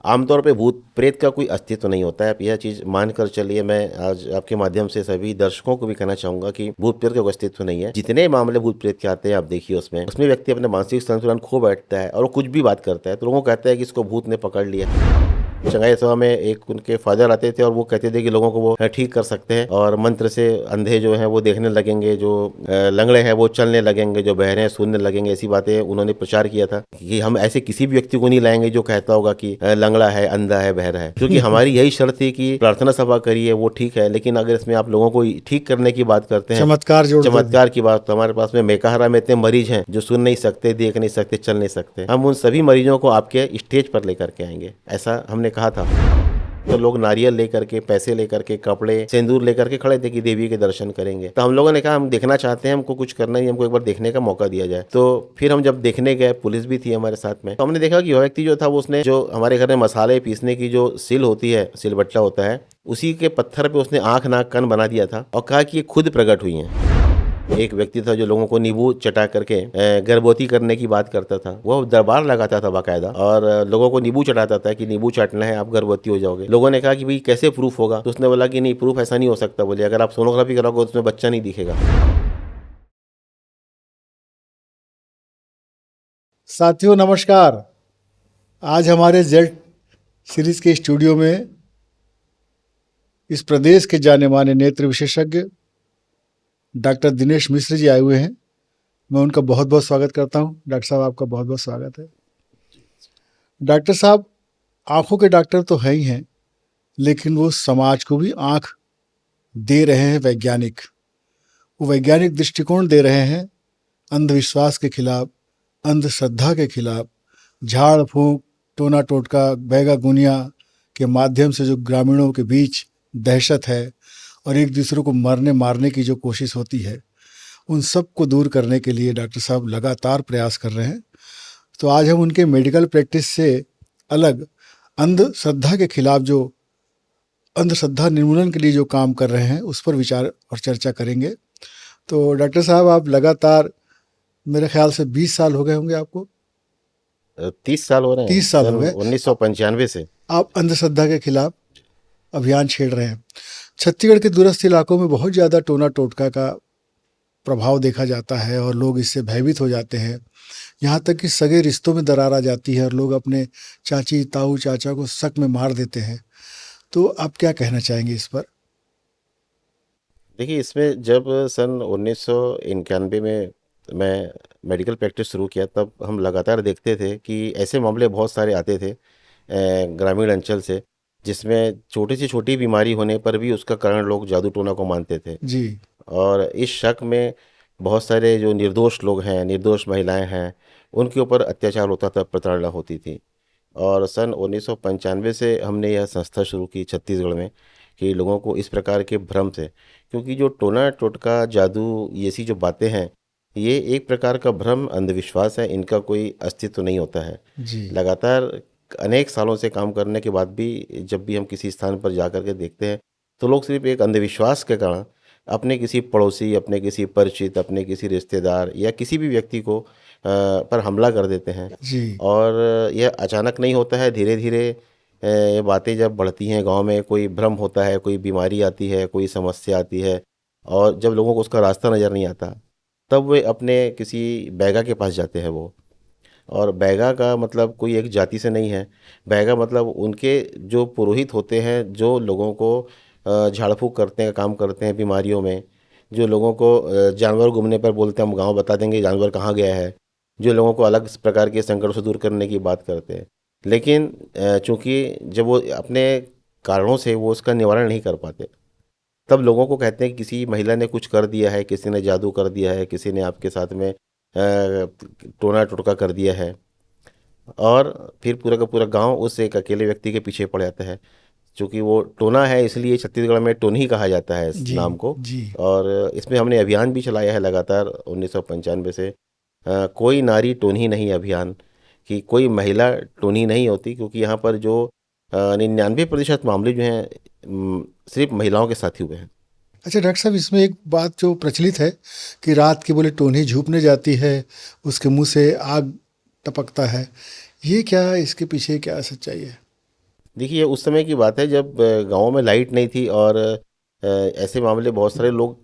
आमतौर पे भूत प्रेत का कोई अस्तित्व नहीं होता है। आप यह चीज़ मान कर चलिए। मैं आज आपके माध्यम से सभी दर्शकों को भी कहना चाहूंगा कि भूत प्रेत का कोई अस्तित्व नहीं है। जितने मामले भूत प्रेत के आते हैं आप देखिए, उसमें उसमें व्यक्ति अपने मानसिक संतुलन खो बैठता है और वो कुछ भी बात करता है तो लोगों को कहता है कि इसको भूत ने पकड़ लिया। चंगाई सभा में एक उनके फादर आते थे और वो कहते थे कि लोगों को वो ठीक कर सकते हैं और मंत्र से अंधे जो हैं वो देखने लगेंगे, जो लंगड़े हैं वो चलने लगेंगे, जो बहरे हैं सुनने लगेंगे। ऐसी बातें उन्होंने प्रचार किया था कि हम ऐसे किसी भी व्यक्ति को नहीं लाएंगे जो कहता होगा कि लंगड़ा है, अंधा है, बहरा है। क्योंकि हमारी यही शर्त थी कि प्रार्थना सभा करिए, वो ठीक है, लेकिन अगर इसमें आप लोगों को ठीक करने की बात करते हैं, चमत्कार जोड़ दोगे। चमत्कार की बात, तो हमारे पास में मेकाहारा में इतने मरीज हैं जो सुन नहीं सकते, देख नहीं सकते, चल नहीं सकते। हम उन सभी मरीजों को आपके स्टेज पर लेकर के आएंगे, ऐसा हमने कहा था। तो लोग नारियल लेकर के, पैसे लेकर के, कपड़े, सिंदूर लेकर के खड़े थे कि देवी के दर्शन करेंगे। तो हम लोगों ने कहा हम देखना चाहते हैं, हमको कुछ करना ही, हमको एक बार देखने का मौका दिया जाए। तो फिर हम जब देखने गए, पुलिस भी थी हमारे साथ में, तो हमने देखा कि वह व्यक्ति जो था वो उसने जो हमारे घर में मसाले पीसने की जो सिल होती है, सिलबट्टा होता है, उसी के पत्थर पे उसने आंख नाक कान बना दिया था और कहा कि ये खुद प्रकट हुई हैं। एक व्यक्ति था जो लोगों को नींबू चटा करके गर्भवती करने की बात करता था। वो दरबार लगाता था बाकायदा और लोगों को नींबू चटाता था कि नींबू चाटना है, आप गर्भवती हो जाओगे। लोगों ने कहा कि भाई कैसे प्रूफ होगा? तो उसने बोला कि नहीं, प्रूफ ऐसा नहीं हो सकता। बोले अगर आप सोनोग्राफी कराओगे तो उसमें बच्चा नहीं दिखेगा। साथियों नमस्कार। आज हमारे जेड सीरीज के स्टूडियो में इस प्रदेश के जाने माने नेत्र विशेषज्ञ डॉक्टर दिनेश मिश्र जी आए हुए हैं। मैं उनका बहुत बहुत स्वागत करता हूं। डॉक्टर साहब आपका बहुत बहुत स्वागत है। डॉक्टर साहब आंखों के डॉक्टर तो है ही हैं, लेकिन वो समाज को भी आंख दे रहे हैं। वैज्ञानिक, वो वैज्ञानिक दृष्टिकोण दे रहे हैं अंधविश्वास के खिलाफ, अंधश्रद्धा के खिलाफ। झाड़ फूंक, टोना टोटका, बैगा गुनिया के माध्यम से जो ग्रामीणों के बीच दहशत है और एक दूसरे को मरने मारने की जो कोशिश होती है, उन सब को दूर करने के लिए डॉक्टर साहब लगातार प्रयास कर रहे हैं। तो आज हम उनके मेडिकल प्रैक्टिस से अलग अंधश्रद्धा के खिलाफ, जो अंधश्रद्धा निर्मूलन के लिए जो काम कर रहे हैं, उस पर विचार और चर्चा करेंगे। तो डॉक्टर साहब आप लगातार, मेरे ख्याल से 20 साल हो गए होंगे आपको। 30 साल हो रहे हैं। 30 साल हो सन गए 1995 से आप अंधश्रद्धा के खिलाफ अभियान छेड़ रहे हैं। छत्तीसगढ़ के दूरस्थ इलाकों में बहुत ज़्यादा टोना टोटका का प्रभाव देखा जाता है और लोग इससे भयभीत हो जाते हैं। यहाँ तक कि सगे रिश्तों में दरार आ जाती है और लोग अपने चाची, ताऊ, चाचा को शक में मार देते हैं। तो आप क्या कहना चाहेंगे इस पर? देखिए, इसमें जब सन 1991 में मैं मेडिकल प्रैक्टिस शुरू किया, तब हम लगातार देखते थे कि ऐसे मामले बहुत सारे आते थे ग्रामीण अंचल से, जिसमें छोटी से छोटी बीमारी होने पर भी उसका कारण लोग जादू टोना को मानते थे। जी। और इस शक में बहुत सारे जो निर्दोष लोग हैं, निर्दोष महिलाएं हैं, उनके ऊपर अत्याचार होता था, प्रताड़ना होती थी। और सन 1995 से हमने यह संस्था शुरू की छत्तीसगढ़ में कि लोगों को इस प्रकार के भ्रम से, क्योंकि जो टोना टोटका, जादू, ये सी जो बातें हैं, ये एक प्रकार का भ्रम, अंधविश्वास है, इनका कोई अस्तित्व नहीं होता है। जी। लगातार अनेक सालों से काम करने के बाद भी जब भी हम किसी स्थान पर जा कर के देखते हैं तो लोग सिर्फ एक अंधविश्वास के कारण अपने किसी पड़ोसी, अपने किसी परिचित, अपने किसी रिश्तेदार या किसी भी व्यक्ति को पर हमला कर देते हैं। जी। और यह अचानक नहीं होता है, धीरे धीरे ये बातें जब बढ़ती हैं, गांव में कोई भ्रम होता है, कोई बीमारी आती है, कोई समस्या आती है, और जब लोगों को उसका रास्ता नज़र नहीं आता, तब वे अपने किसी बैगा के पास जाते हैं। वो, और बैगा का मतलब कोई एक जाति से नहीं है। बैगा मतलब उनके जो पुरोहित होते हैं, जो लोगों को झाड़ फूँक करते हैं, काम करते हैं बीमारियों में, जो लोगों को जानवर घूमने पर बोलते हैं हम गांव बता देंगे जानवर कहाँ गया है, जो लोगों को अलग प्रकार के संकट से दूर करने की बात करते हैं। लेकिन चूंकि जब वो अपने कारणों से वो उसका निवारण नहीं कर पाते, तब लोगों को कहते हैं कि किसी महिला ने कुछ कर दिया है, किसी ने जादू कर दिया है, किसी ने आपके साथ में टोना टोटका कर दिया है। और फिर पूरा का पूरा गांव उस एक अकेले व्यक्ति के पीछे पड़ जाता है। चूँकि वो टोना है, इसलिए छत्तीसगढ़ में टोनी कहा जाता है इस जी। नाम को। जी। और इसमें हमने अभियान भी चलाया है लगातार 1995 से, कोई नारी टोनी नहीं अभियान, कि कोई महिला टोनी नहीं होती, क्योंकि यहाँ पर जो 99% मामले जो हैं सिर्फ महिलाओं के साथ ही हुए हैं। अच्छा डॉक्टर साहब, इसमें एक बात जो प्रचलित है कि रात के बोले टोनी झुकने जाती है, उसके मुंह से आग टपकता है। ये क्या, इसके पीछे क्या सच्चाई है? देखिए उस समय की बात है जब गाँव में लाइट नहीं थी और ऐसे मामले बहुत सारे लोग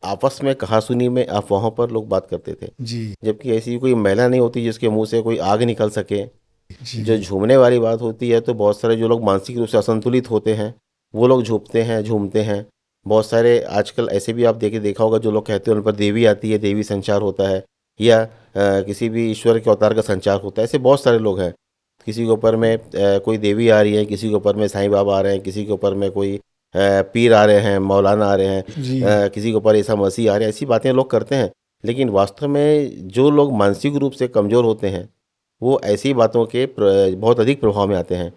आपस में कहासुनी में अफवाहों पर लोग बात करते थे। जी जबकि ऐसी कोई महिला नहीं होती जिसके मुंह से कोई आग निकल सके। जो जी झूमने वाली बात होती है तो बहुत सारे जो लोग मानसिक रूप से असंतुलित होते हैं वो लोग झूमते हैं झूमते हैं। बहुत सारे आजकल ऐसे भी आप देखा होगा जो लोग कहते हैं उन पर देवी आती है, देवी संचार होता है, या किसी भी ईश्वर के अवतार का संचार होता है। ऐसे बहुत सारे लोग हैं। किसी के ऊपर में कोई देवी आ रही है, किसी के ऊपर में साईं बाबा आ रहे हैं, किसी के ऊपर में कोई पीर आ रहे हैं, मौलाना आ रहे हैं, जी किसी के ऊपर ईसा मसीह आ रहे हैं। ऐसी बातें लोग करते हैं। लेकिन वास्तव में जो लोग मानसिक रूप से कमज़ोर होते हैं वो ऐसी बातों के बहुत अधिक प्रभाव में आते हैं।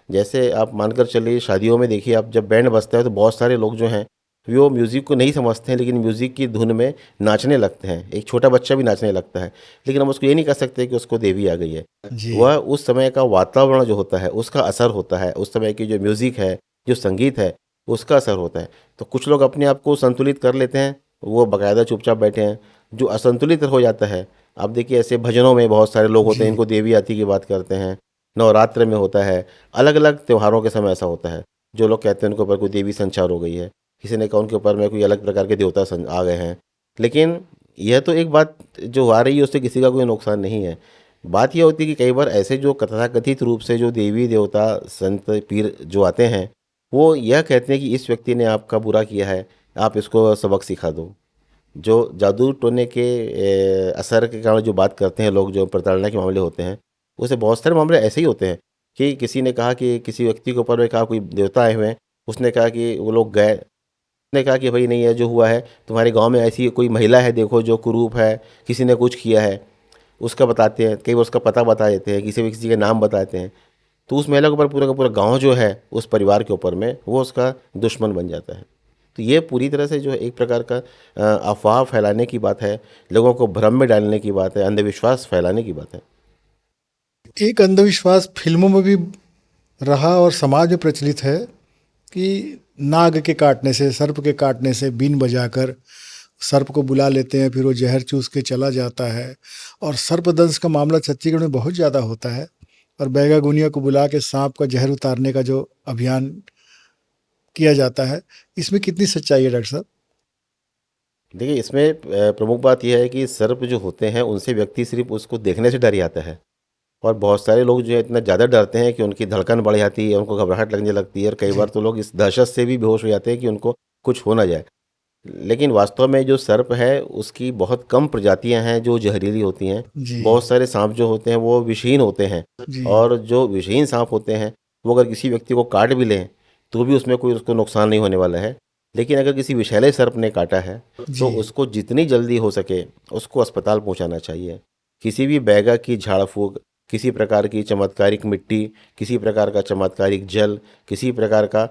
जैसे आप मानकर चलिए शादियों में देखिए, आप जब बैंड बजता है तो बहुत सारे लोग जो हैं वो म्यूज़िक को नहीं समझते हैं लेकिन म्यूज़िक की धुन में नाचने लगते हैं। एक छोटा बच्चा भी नाचने लगता है। लेकिन हम उसको ये नहीं कह सकते कि उसको देवी आ गई है। जी वह उस समय का वातावरण जो होता है उसका असर होता है, उस समय की जो म्यूज़िक है, जो संगीत है, उसका असर होता है। तो कुछ लोग अपने आप को संतुलित कर लेते हैं, वो बाकायदा चुपचाप बैठे हैं। जो असंतुलित हो जाता है, आप देखिए ऐसे भजनों में बहुत सारे लोग होते हैं, जी इनको देवी आती की बात करते हैं। नवरात्र में होता है, अलग अलग त्योहारों के समय ऐसा होता है। जो लोग कहते हैं उनके ऊपर कोई देवी संचार हो गई है, किसी ने कहा उनके ऊपर में कोई अलग प्रकार के देवता आ गए हैं। लेकिन यह तो एक बात जो आ रही है उससे किसी का कोई नुकसान नहीं है। बात यह होती है कि कई बार ऐसे जो तथाकथित रूप से जो देवी देवता संत पीर जो आते हैं वो यह कहते हैं कि इस व्यक्ति ने आपका बुरा किया है, आप इसको सबक सिखा दो। जो जादू टोने के असर के कारण जो बात करते हैं लोग, जो प्रताड़ना के मामले होते हैं, उसे बहुत सारे मामले ऐसे ही होते हैं कि किसी ने कहा कि किसी व्यक्ति के ऊपर में कहा कोई देवता आए हुए हैं। उसने कहा कि वो लोग गए, उसने कहा कि भाई नहीं है, जो हुआ है तुम्हारे गांव में ऐसी कोई महिला है देखो जो कुरूप है, किसी ने कुछ किया है। उसका बताते हैं, कई बार उसका पता बता देते हैं, किसी भी किसी के नाम बताते हैं। तो उस महिला के ऊपर पूरा का पूरा गांव जो है उस परिवार के ऊपर में वो उसका दुश्मन बन जाता है। तो ये पूरी तरह से जो है एक प्रकार का अफवाह फैलाने की बात है, लोगों को भ्रम में डालने की बात है, अंधविश्वास फैलाने की बात है। एक अंधविश्वास फिल्मों में भी रहा और समाज में प्रचलित है कि नाग के काटने से, सर्प के काटने से बीन बजाकर सर्प को बुला लेते हैं, फिर वो जहर चूस के चला जाता है। और सर्पदंश का मामला छत्तीसगढ़ में बहुत ज़्यादा होता है। और बैगा गुनिया को बुला के सांप का जहर उतारने का जो अभियान किया जाता है, इसमें कितनी सच्चाई है डॉक्टर साहब? देखिए इसमें प्रमुख बात यह है कि सर्प जो होते हैं उनसे व्यक्ति सिर्फ उसको देखने से डर जाता है। और बहुत सारे लोग जो है इतना ज़्यादा डरते हैं कि उनकी धड़कन बढ़ जाती है, उनको घबराहट लगने लगती है, और कई बार जी तो लोग इस दहशत से भी बेहोश हो जाते हैं कि उनको कुछ हो ना जाए। लेकिन वास्तव में जो सर्प है उसकी बहुत कम प्रजातियां हैं जो जहरीली होती हैं। जी बहुत सारे सांप जो होते हैं वो विषहीन होते हैं। जी और जो विषहीन सांप होते हैं वो अगर किसी व्यक्ति को काट भी लें तो भी उसमें कोई उसको नुकसान नहीं होने वाला है। लेकिन अगर किसी विषैले सर्प ने काटा है तो जी उसको जितनी जल्दी हो सके उसको अस्पताल पहुंचाना चाहिए। किसी भी बैगा की झाड़ फूक, किसी प्रकार की चमत्कारिक मिट्टी, किसी प्रकार का चमत्कारिक जल, किसी प्रकार का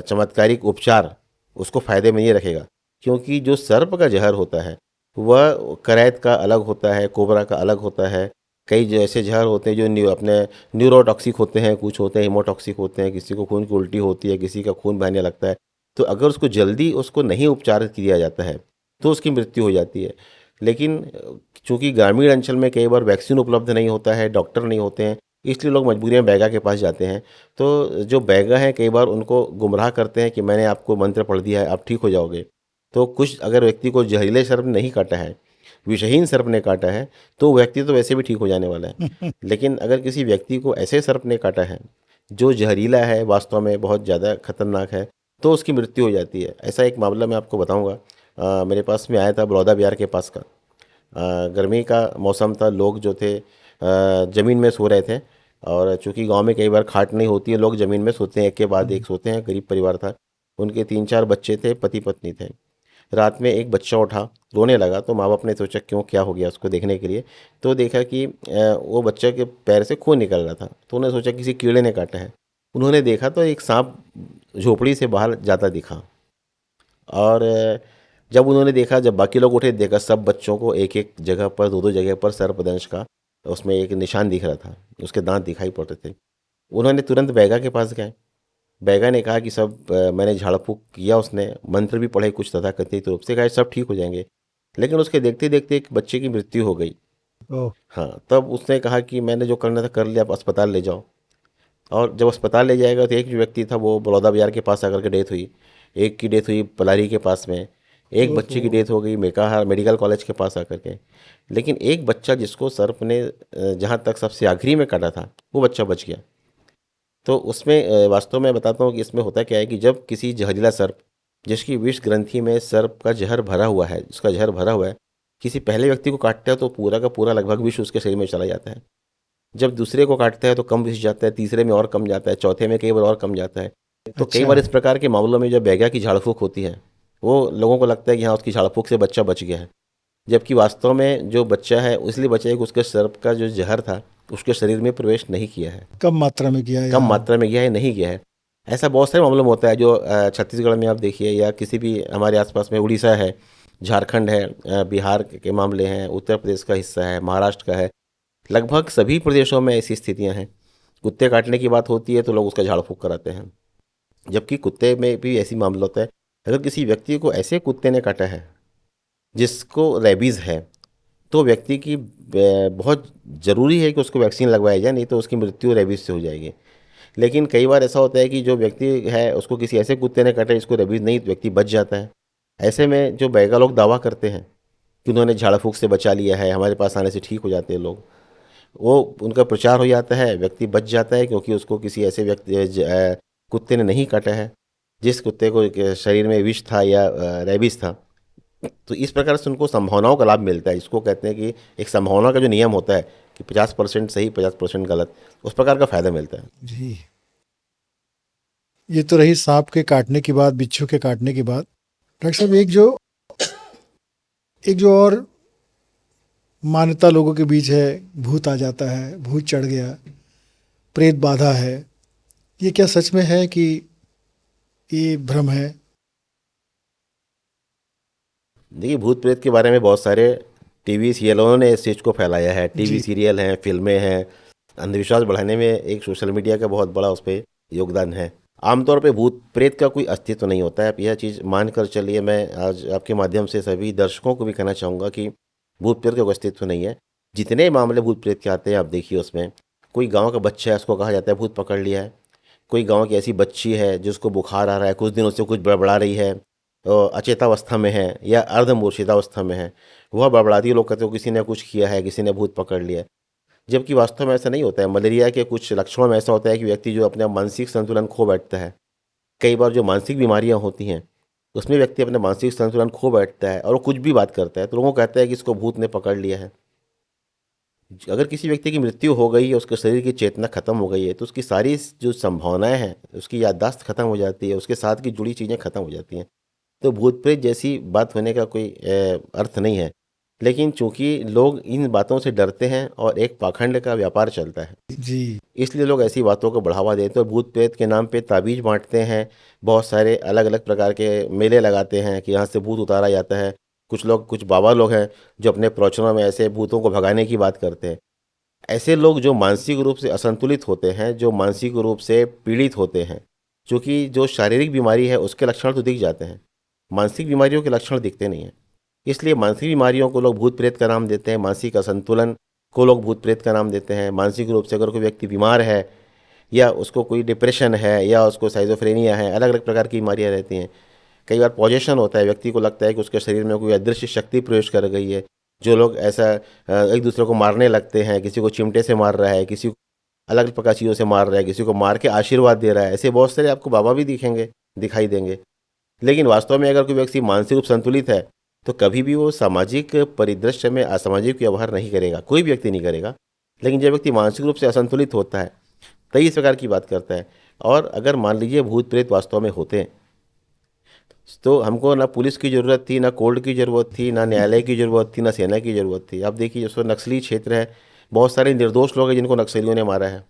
चमत्कारिक उपचार उसको फायदे में नहीं रखेगा। क्योंकि जो सर्प का जहर होता है वह करैत का अलग होता है, कोबरा का अलग होता है। कई जो ऐसे जहर होते हैं जो अपने न्यूरोटॉक्सिक होते हैं, कुछ होते हैं हीमोटॉक्सिक होते हैं, किसी को खून की उल्टी होती है, किसी का खून बहने लगता है। तो अगर उसको जल्दी उसको नहीं उपचार किया जाता है तो उसकी मृत्यु हो जाती है। लेकिन चूंकि ग्रामीण अंचल में कई बार वैक्सीन उपलब्ध नहीं होता है, डॉक्टर नहीं होते हैं, इसलिए लोग मजबूरियाँ बैगा के पास जाते हैं। तो जो बैगा हैं कई बार उनको गुमराह करते हैं कि मैंने आपको मंत्र पढ़ दिया है, आप ठीक हो जाओगे। तो कुछ अगर व्यक्ति को जहरीले सर्प ने नहीं काटा है, विषहीन सर्प ने काटा है, तो व्यक्ति तो वैसे भी ठीक हो जाने वाला है। लेकिन अगर किसी व्यक्ति को ऐसे सर्प ने काटा है जो जहरीला है, वास्तव में बहुत ज़्यादा खतरनाक है, तो उसकी मृत्यु हो जाती है। ऐसा एक मामला मैं आपको बताऊंगा। मेरे पास में आया था बड़ौदा बिहार के पास का। गर्मी का मौसम था, लोग जो थे ज़मीन में सो रहे थे। और चूंकि गांव में कई बार खाट नहीं होती है, लोग ज़मीन में सोते हैं, एक के बाद एक सोते हैं। गरीब परिवार था, उनके 3-4 बच्चे थे, पति पत्नी थे। रात में एक बच्चा उठा, रोने लगा, तो माँ बाप ने सोचा क्यों, क्या हो गया, उसको देखने के लिए। तो देखा कि वो बच्चे के पैर से खून निकल रहा था। तो उन्होंने सोचा किसी कीड़े ने काटा है। उन्होंने देखा तो एक सांप झोपड़ी से बाहर जाता दिखा। और जब उन्होंने देखा, जब बाकी लोग उठे, देखा सब बच्चों को एक एक जगह पर, दो दो जगह पर सर्पदंश का उसमें एक निशान दिख रहा था, उसके दांत दिखाई पड़ रहे थे। उन्होंने तुरंत बैगा के पास गए। बैगा ने कहा कि सब मैंने झाड़ फूक किया, उसने मंत्र भी पढ़े कुछ तथाकथित रूप से, कहा सब ठीक हो जाएंगे। लेकिन उसके देखते देखते एक बच्चे की मृत्यु हो गई। ओह। हाँ, तब उसने कहा कि मैंने जो करना था कर लिया, अब अस्पताल ले जाओ। और जब अस्पताल ले जाएगा तो एक जो व्यक्ति था वो बड़ौदा बाजार के पास आकर के डेथ हुई, एक की डेथ हुई पलारी के पास में, एक बच्चे की ओहो। डेथ हो गई मेकाहार मेडिकल कॉलेज के पास आकर के। लेकिन एक बच्चा जिसको सर्प ने जहाँ तक सबसे आखिरी में काटा था वो बच्चा बच गया। तो उसमें वास्तव में बताता हूँ कि इसमें होता क्या है कि जब किसी जहरीला सर्प जिसकी विष ग्रंथि में सर्प का जहर भरा हुआ है, जिसका जहर भरा हुआ है, किसी पहले व्यक्ति को काटता है तो पूरा का पूरा लगभग विष उसके शरीर में चला जाता है। जब दूसरे को काटता है तो कम विष जाता है, तीसरे में और कम जाता है, चौथे में कई बार और कम जाता है। तो कई अच्छा। बार इस प्रकार के मामलों में जब बैगा की झाड़ फूक होती है, वो लोगों को लगता है कि हाँ उसकी झाड़ फूक से बच्चा बच गया है, जबकि वास्तव में जो बच्चा है इसलिए बचा है कि उसके सर्प का जो जहर था उसके शरीर में प्रवेश नहीं किया है, कम मात्रा में किया कम यहाँ। मात्रा में गया है, नहीं गया है। ऐसा बहुत सारे मामलों में होता है जो छत्तीसगढ़ में आप देखिए या किसी भी हमारे आसपास में, उड़ीसा है, झारखंड है, बिहार के मामले हैं, उत्तर प्रदेश का हिस्सा है, महाराष्ट्र का है, लगभग सभी प्रदेशों में ऐसी स्थितियां हैं। कुत्ते काटने की बात होती है तो लोग उसका झाड़ फूक कराते हैं, जबकि कुत्ते में भी ऐसी मामला होता है। अगर किसी व्यक्ति को ऐसे कुत्ते ने काटा है जिसको रेबीज़ है तो व्यक्ति की बहुत ज़रूरी है कि उसको वैक्सीन लगवाया जाए, नहीं तो उसकी मृत्यु रेबीज़ से हो जाएगी। लेकिन कई बार ऐसा होता है कि जो व्यक्ति है उसको किसी ऐसे कुत्ते ने काटा जिसको रेबीज़ नहीं, व्यक्ति बच जाता है। ऐसे में जो बैगा लोग दावा करते हैं कि उन्होंने झाड़ फूक से बचा लिया है, हमारे पास आने से ठीक हो जाते हैं लोग, वो उनका प्रचार हो जाता है, व्यक्ति बच जाता है क्योंकि उसको किसी ऐसे कुत्ते ने नहीं काटा है जिस कुत्ते को शरीर में विष था या रेबीज था। तो इस प्रकार से उनको संभावनाओं का लाभ मिलता है, इसको कहते हैं कि एक संभावना का जो नियम होता है कि 50% सही 50% गलत, उस प्रकार का फायदा मिलता है। जी। ये तो रही सांप के काटने की बात, बिच्छू के काटने की बात। डॉक्टर साहब, एक जो और मान्यता लोगों के बीच है, भूत आ जाता है, भूत चढ़ गया, प्रेत बाधा है, ये क्या सच में है कि ये भ्रम है? देखिए, भूत प्रेत के बारे में बहुत सारे टीवी सीरियलों ने इस चीज़ को फैलाया है, टीवी जी। सीरियल हैं, फिल्में हैं। अंधविश्वास बढ़ाने में एक सोशल मीडिया का बहुत बड़ा उस पर योगदान है। आमतौर पे भूत प्रेत का कोई अस्तित्व नहीं होता है, आप यह चीज़ मान कर चलिए। मैं आज आपके माध्यम से सभी दर्शकों को भी कहना चाहूँगा कि भूत प्रेत का कोई अस्तित्व नहीं है। जितने मामले भूत प्रेत के आते हैं आप देखिए, उसमें कोई गाँव का बच्चा है उसको कहा जाता है भूत पकड़ लिया है, कोई गाँव की ऐसी बच्ची है जिसको बुखार आ रहा है, कुछ दिनों से कुछ बड़बड़ा रही है, अचेतावस्था में है या अर्धमूर्छितावस्था में है, वह बड़बड़ाती है, लोग कहते हो किसी ने कुछ किया है, किसी ने भूत पकड़ लिया है। जबकि वास्तव में ऐसा नहीं होता है। मलेरिया के कुछ लक्षणों में ऐसा होता है कि व्यक्ति जो अपना मानसिक संतुलन खो बैठता है। कई बार जो मानसिक बीमारियां होती हैं उसमें व्यक्ति अपना मानसिक संतुलन खो बैठता है और वो कुछ भी बात करता है तो लोगों को कहता है कि इसको भूत ने पकड़ लिया है। अगर किसी व्यक्ति की मृत्यु हो गई है, उसके शरीर की चेतना खत्म हो गई है, तो उसकी सारी जो संभावनाएं हैं, उसकी याददाश्त खत्म हो जाती है, उसके साथ की जुड़ी चीज़ें खत्म हो जाती हैं। तो भूत प्रेत जैसी बात होने का कोई अर्थ नहीं है। लेकिन चूंकि लोग इन बातों से डरते हैं और एक पाखंड का व्यापार चलता है, जी। इसलिए लोग ऐसी बातों को बढ़ावा देते हैं और भूत प्रेत के नाम पे ताबीज बांटते हैं। बहुत सारे अलग अलग प्रकार के मेले लगाते हैं कि यहाँ से भूत उतारा जाता है। कुछ लोग, कुछ बाबा लोग हैं जो अपने प्रवचनों में ऐसे भूतों को भगाने की बात करते हैं। ऐसे लोग जो मानसिक रूप से असंतुलित होते हैं, जो मानसिक रूप से पीड़ित होते हैं, क्योंकि जो शारीरिक बीमारी है उसके लक्षण तो दिख जाते हैं, मानसिक बीमारियों के लक्षण दिखते नहीं हैं। इसलिए मानसिक बीमारियों को लोग भूत प्रेत का नाम देते हैं, मानसिक असंतुलन को लोग भूत प्रेत का नाम देते हैं। मानसिक रूप से अगर कोई व्यक्ति बीमार है या उसको कोई डिप्रेशन है या उसको साइजोफ्रेनिया है, अलग अलग प्रकार की बीमारियां रहती हैं। कई बार पॉजेशन होता है, व्यक्ति को लगता है कि उसके शरीर में कोई अदृश्य शक्ति प्रवेश कर गई है। जो लोग ऐसा एक दूसरे को मारने लगते हैं, किसी को चिमटे से मार रहा है, किसी को अलग अलग प्रकार चीज़ों से मार रहा है, किसी को मार के आशीर्वाद दे रहा है, ऐसे बहुत सारे आपको बाबा भी दिखेंगे, दिखाई देंगे। लेकिन वास्तव में अगर कोई व्यक्ति मानसिक रूप संतुलित है तो कभी भी वो सामाजिक परिदृश्य में असामाजिक व्यवहार नहीं करेगा, कोई भी व्यक्ति नहीं करेगा। लेकिन जब व्यक्ति मानसिक रूप से असंतुलित होता है तभी इस प्रकार की बात करता है। और अगर मान लीजिए भूत प्रेत वास्तव में होते हैं तो हमको ना पुलिस की ज़रूरत थी, ना कोर्ट की ज़रूरत थी, ना न्यायालय की ज़रूरत थी, ना सेना की ज़रूरत थी। अब देखिए, जो सो नक्सली क्षेत्र है, बहुत सारे निर्दोष लोग हैं जिनको नक्सलियों ने मारा है।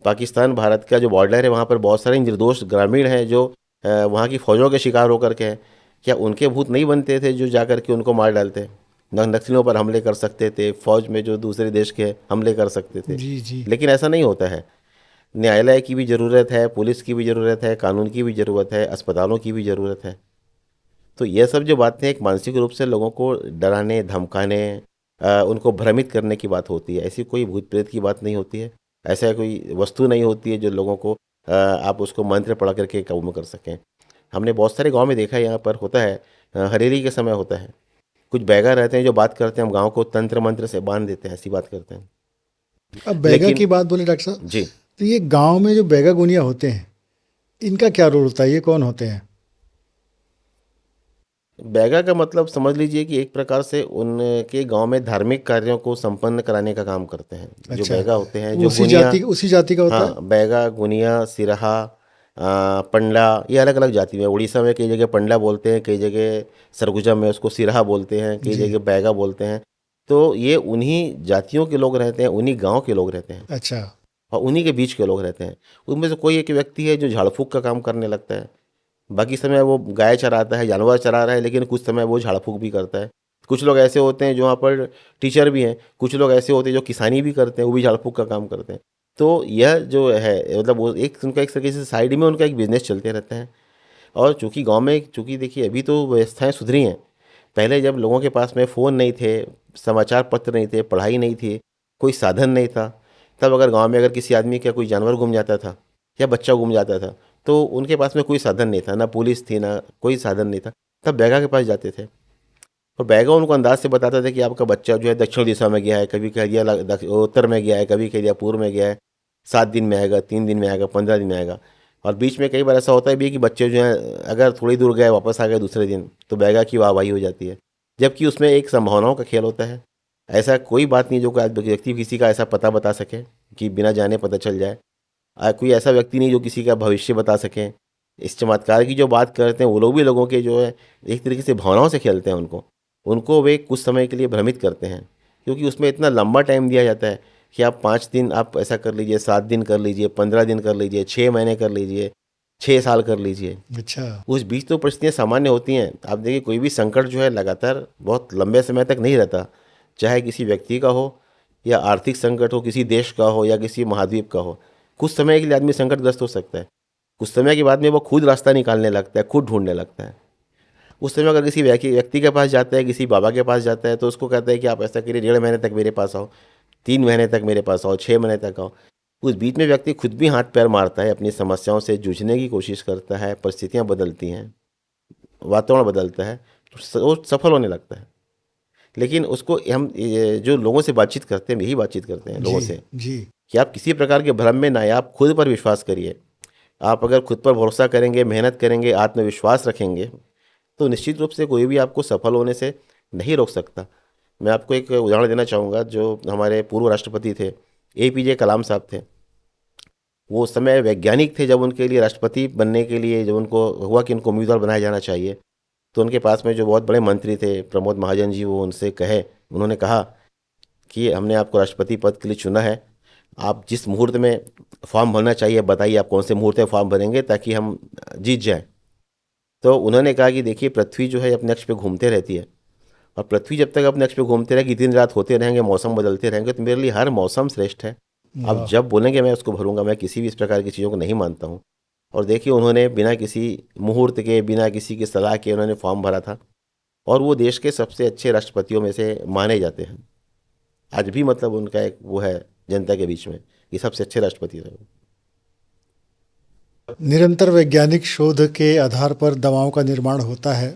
पाकिस्तान भारत का जो बॉर्डर है वहाँ पर बहुत सारे निर्दोष ग्रामीण हैं जो वहाँ की फौजों के शिकार होकर के हैं। क्या उनके भूत नहीं बनते थे जो जा कर के उनको मार डालते, नक्सलियों पर हमले कर सकते थे, फौज में जो दूसरे देश के हमले कर सकते थे? जी। जी। लेकिन ऐसा नहीं होता है। न्यायालय की भी ज़रूरत है, पुलिस की भी ज़रूरत है, कानून की भी ज़रूरत है, अस्पतालों की भी ज़रूरत है। तो ये सब जो बातें एक मानसिक रूप से लोगों को डराने, धमकाने उनको भ्रमित करने की बात होती है। ऐसी कोई भूत प्रेत की बात नहीं होती है, ऐसा कोई वस्तु नहीं होती है जो लोगों को आप उसको मंत्र पढ़ करके काबू में कर सकें। हमने बहुत सारे गांव में देखा है, यहाँ पर होता है हरेली के समय होता है, कुछ बैगा रहते हैं जो बात करते हैं, हम गांव को तंत्र मंत्र से बांध देते हैं, ऐसी बात करते हैं। अब बैगा लेकिन की बात बोले डॉक्टर साहब, जी, तो ये गांव में जो बैगा गुनिया होते हैं, इनका क्या रोल होता है, ये कौन होते हैं? बैगा का मतलब समझ लीजिए कि एक प्रकार से उनके गांव में धार्मिक कार्यों को संपन्न कराने का काम करते हैं। जो अच्छा, बैगा होते हैं, वो जो गुनिया, उसी जाति का होता है। हाँ, बैगा, गुनिया, सिरहा, पंडा, ये अलग अलग जाति में। उड़ीसा में कई जगह पंडा बोलते हैं, कई जगह सरगुजा में उसको सिरहा बोलते हैं, कई जी। जगह बैगा बोलते हैं। तो ये उन्हीं जातियों के लोग रहते हैं, उन्हीं गांव के लोग रहते हैं अच्छा। और उन्हीं के बीच के लोग रहते हैं। उनमें से कोई एक व्यक्ति है जो झाड़ फूक का काम करने लगता है, बाकी समय वो गाय चराता है, जानवर चरा रहा है, लेकिन कुछ समय वो झाड़ फूक भी करता है। कुछ लोग ऐसे होते हैं जो वहाँ पर टीचर भी हैं, कुछ लोग ऐसे होते हैं जो किसानी भी करते हैं, वो भी झाड़ फूक का काम करते हैं। तो यह जो है मतलब वो एक उनका एक तरीके से साइड में उनका एक बिजनेस चलते रहता है। और चूंकि गांव में, चूंकि देखिए अभी तो व्यवस्थाएं सुधरी हैं, पहले जब लोगों के पास में फ़ोन नहीं थे, समाचार पत्र नहीं थे, पढ़ाई नहीं थी, कोई साधन नहीं था, तब अगर गांव में अगर किसी आदमी का कोई जानवर गुम जाता था या बच्चा गुम जाता था, तो उनके पास में कोई साधन नहीं था, ना पुलिस थी, ना कोई साधन नहीं था, तब बैगा के पास जाते थे। और बैगा उनको अंदाज से बताता था कि आपका बच्चा जो है दक्षिण दिशा में गया है, कभी कह दिया उत्तर में गया है, कभी कह दिया पूर्व में गया है, 7 दिन में आएगा, 3 दिन में आएगा, 15 दिन में आएगा। और बीच में कई बार ऐसा होता है भी कि बच्चे जो हैं अगर थोड़ी दूर गए वापस आ गए दूसरे दिन, तो बैगा की वाहवाही हो जाती है, जबकि उसमें एक संभावनाओं का खेल होता है। ऐसा कोई बात नहीं जो कोई व्यक्ति किसी का ऐसा पता बता सके कि बिना जाने पता चल जाए। कोई ऐसा व्यक्ति नहीं जो किसी का भविष्य बता सके। इस चमत्कार की जो बात करते हैं वो लोग भी लोगों के जो है एक तरीके से भावनाओं से खेलते हैं, उनको उनको वे कुछ समय के लिए भ्रमित करते हैं, क्योंकि उसमें इतना लंबा टाइम दिया जाता है कि आप 5 दिन आप ऐसा कर लीजिए, 7 दिन कर लीजिए, 15 दिन कर लीजिए, 6 महीने कर लीजिए, 6 साल कर लीजिए। अच्छा। उस बीच तो परिस्थितियाँ सामान्य होती हैं। आप देखिए कोई भी संकट जो है लगातार बहुत लंबे समय तक नहीं रहता, चाहे किसी व्यक्ति का हो या आर्थिक संकट हो, किसी देश का हो या किसी महाद्वीप का हो। कुछ समय के लिए आदमी संकटग्रस्त हो सकता है, कुछ समय के बाद में वो खुद रास्ता निकालने लगता है, खुद ढूंढने लगता है। उस समय अगर किसी व्यक्ति के पास जाता है, किसी बाबा के पास जाता है, तो उसको कहता है कि आप ऐसा करिए, 1.5 महीने तक मेरे पास आओ, 3 महीने तक मेरे पास आओ, 6 महीने तक आओ। उस बीच में व्यक्ति खुद भी हाथ पैर मारता है, अपनी समस्याओं से जूझने की कोशिश करता है, परिस्थितियाँ बदलती हैं, वातावरण बदलता है, तो वो सफल होने लगता है। लेकिन उसको हम जो लोगों से बातचीत करते हैं, यही बातचीत करते हैं जी। लोगों से जी। कि आप किसी प्रकार के भ्रम में ना आए, आप खुद पर विश्वास करिए। आप अगर खुद पर भरोसा करेंगे, मेहनत करेंगे, आत्मविश्वास रखेंगे, तो निश्चित रूप से कोई भी आपको सफल होने से नहीं रोक सकता। मैं आपको एक उदाहरण देना चाहूँगा। जो हमारे पूर्व राष्ट्रपति थे, APJ कलाम साहब थे, वो उस समय वैज्ञानिक थे। जब उनके लिए राष्ट्रपति बनने के लिए जब उनको हुआ कि उनको उम्मीदवार बनाया जाना चाहिए, तो उनके पास में जो बहुत बड़े मंत्री थे, प्रमोद महाजन जी, वो उनसे उन्होंने कहा कि हमने आपको राष्ट्रपति पद के लिए चुना है, आप जिस मुहूर्त में फॉर्म भरना चाहिए बताइए, आप कौन से मुहूर्त में फॉर्म भरेंगे ताकि हम जीत जाएं। तो उन्होंने कहा कि देखिए पृथ्वी जो है अपने अक्ष पे घूमते रहती है, और पृथ्वी जब तक अपने अक्ष पे घूमते रहेगी, दिन रात होते रहेंगे, मौसम बदलते रहेंगे, तो मेरे लिए हर मौसम श्रेष्ठ है। आप वाह। जब बोलेंगे मैं उसको भरूंगा, मैं किसी भी इस प्रकार की चीज़ों को नहीं मानता हूँ। और देखिए उन्होंने बिना किसी मुहूर्त के, बिना किसी की सलाह के उन्होंने फॉर्म भरा था, और वो देश के सबसे अच्छे राष्ट्रपतियों में से माने जाते हैं। आज भी मतलब उनका एक वो है जनता के बीच में कि सबसे अच्छे राष्ट्रपति रहे। निरंतर वैज्ञानिक शोध के आधार पर दवाओं का निर्माण होता है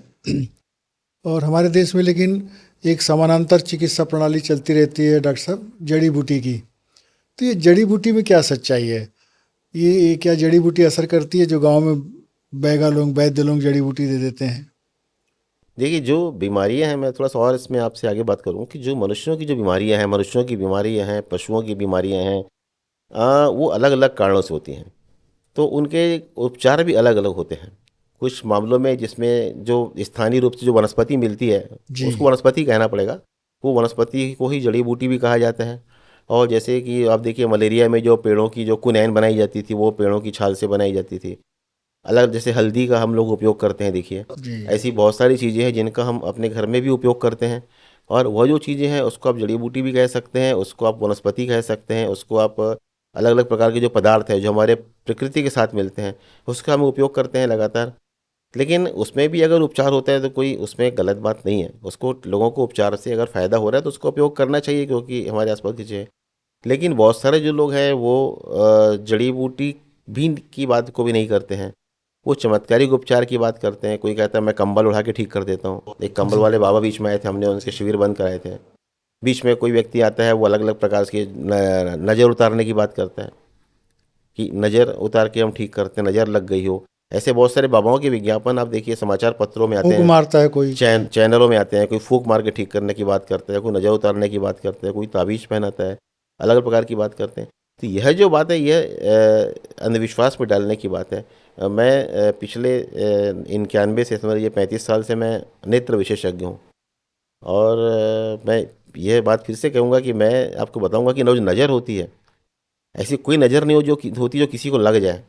और हमारे देश में लेकिन एक समानांतर चिकित्सा प्रणाली चलती रहती है डॉक्टर साहब, जड़ी बूटी की। तो ये जड़ी बूटी में क्या सच्चाई है? ये क्या जड़ी बूटी असर करती है जो गांव में बैगा लोग, वैद्य लोग जड़ी बूटी दे देते हैं? देखिए जो बीमारियां हैं, मैं थोड़ा सा और इसमें आपसे आगे बात करूं कि जो मनुष्यों की जो बीमारियां हैं, मनुष्यों की बीमारियां हैं, पशुओं की बीमारियां हैं, वो अलग अलग कारणों से होती हैं। तो उनके उपचार भी अलग अलग होते हैं। कुछ मामलों में जिसमें जो स्थानीय रूप से जो वनस्पति मिलती है, जी। उसको वनस्पति कहना पड़ेगा, वो वनस्पति को ही जड़ी बूटी भी कहा जाता है। और जैसे कि आप देखिए मलेरिया में जो पेड़ों की जो कुनैन बनाई जाती थी, वो पेड़ों की छाल से बनाई जाती थी। अलग जैसे हल्दी का हम लोग उपयोग करते हैं, देखिए जी। ऐसी बहुत सारी चीज़ें हैं जिनका हम अपने घर में भी उपयोग करते हैं। और वह जो चीज़ें हैं उसको आप जड़ी बूटी भी कह सकते हैं, उसको आप वनस्पति कह सकते हैं, उसको आप अलग अलग प्रकार के जो पदार्थ हैं जो हमारे प्रकृति के साथ मिलते हैं, उसका हम उपयोग करते हैं लगातार। लेकिन उसमें भी अगर उपचार होता है तो कोई उसमें गलत बात नहीं है, उसको लोगों को उपचार से अगर फ़ायदा हो रहा है तो उसका उपयोग करना चाहिए, क्योंकि हमारे आसपास की चीज़ें हैं। लेकिन बहुत सारे जो लोग हैं वो जड़ी बूटी भी की बात को भी नहीं करते हैं, वो चमत्कारिक उपचार की बात करते हैं। कोई कहता है मैं कंबल उड़ा के ठीक कर देता हूँ। एक कंबल जी वाले बाबा बीच में आए थे, हमने उनके शिविर बंद कराए थे। बीच में कोई व्यक्ति आता है, वो अलग अलग प्रकार की नज़र उतारने की बात करता है कि नज़र उतार के हम ठीक करते हैं, नज़र लग गई हो। ऐसे बहुत सारे बाबाओं के विज्ञापन आप देखिए समाचार पत्रों में आते फूंक हैं, मारता है कोई। चैनलों में आते हैं। कोई फूंक मार के ठीक करने की बात करता है, कोई नज़र उतारने की बात करता है, कोई ताबीज़ पहनाता है, अलग अलग प्रकार की बात करते हैं। तो यह जो बात है, यह अंधविश्वास में डालने की बात है। मैं पिछले 91 से समझ ये 35 साल से मैं नेत्र विशेषज्ञ हूँ। और मैं यह बात फिर से कहूँगा कि मैं आपको बताऊँगा कि जो नज़र होती है, ऐसी कोई नज़र नहीं हो जो होती जो किसी को लग जाए।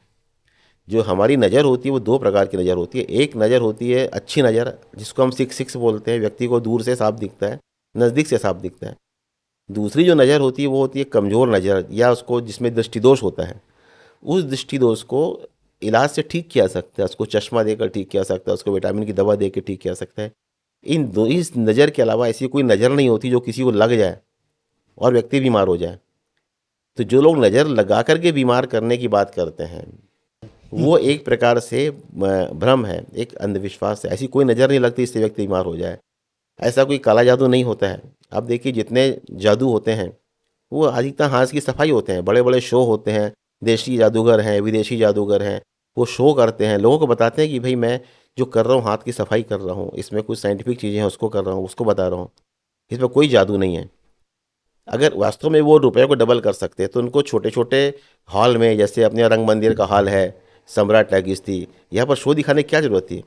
जो हमारी नज़र होती है वो दो प्रकार की नज़र होती है। एक नज़र होती है अच्छी नज़र, जिसको हम सिक्स सिक्स बोलते हैं, व्यक्ति को दूर से साफ दिखता है, नज़दीक से साफ दिखता है। दूसरी जो नज़र होती है वो होती है कमज़ोर नज़र, या उसको जिसमें दृष्टिदोष होता है। उस दृष्टिदोष को इलाज से ठीक किया जा सकता है, उसको चश्मा देकर ठीक किया जा सकता है, उसको विटामिन की दवा दे के ठीक किया जा सकता है। इस नज़र के अलावा ऐसी कोई नज़र नहीं होती जो किसी को लग जाए और व्यक्ति बीमार हो जाए। तो जो लोग नज़र लगा करके बीमार करने की बात करते हैं, वो एक प्रकार से भ्रम है, एक अंधविश्वास है। ऐसी कोई नज़र नहीं लगती इससे व्यक्ति बीमार हो जाए। ऐसा कोई काला जादू नहीं होता है। आप देखिए जितने जादू होते हैं वो अधिकतर हाथ की सफाई होते हैं। बड़े बड़े शो होते हैं, देशी जादूगर हैं, विदेशी जादूगर हैं, वो शो करते हैं, लोगों को बताते हैं कि भाई मैं जो कर रहा हूँ हाथ की सफाई कर रहा हूँ, इसमें कुछ साइंटिफिक चीज़ें हैं, उसको कर रहा हूँ, उसको बता रहा हूँ, इसमें कोई जादू नहीं है। अगर वास्तव में वो रुपए को डबल कर सकते हैं तो उनको छोटे छोटे हॉल में, जैसे अपने रंग मंदिर का हॉल है, सम्राट टैगिस थी, यहाँ पर शो दिखाने की क्या जरूरत थी?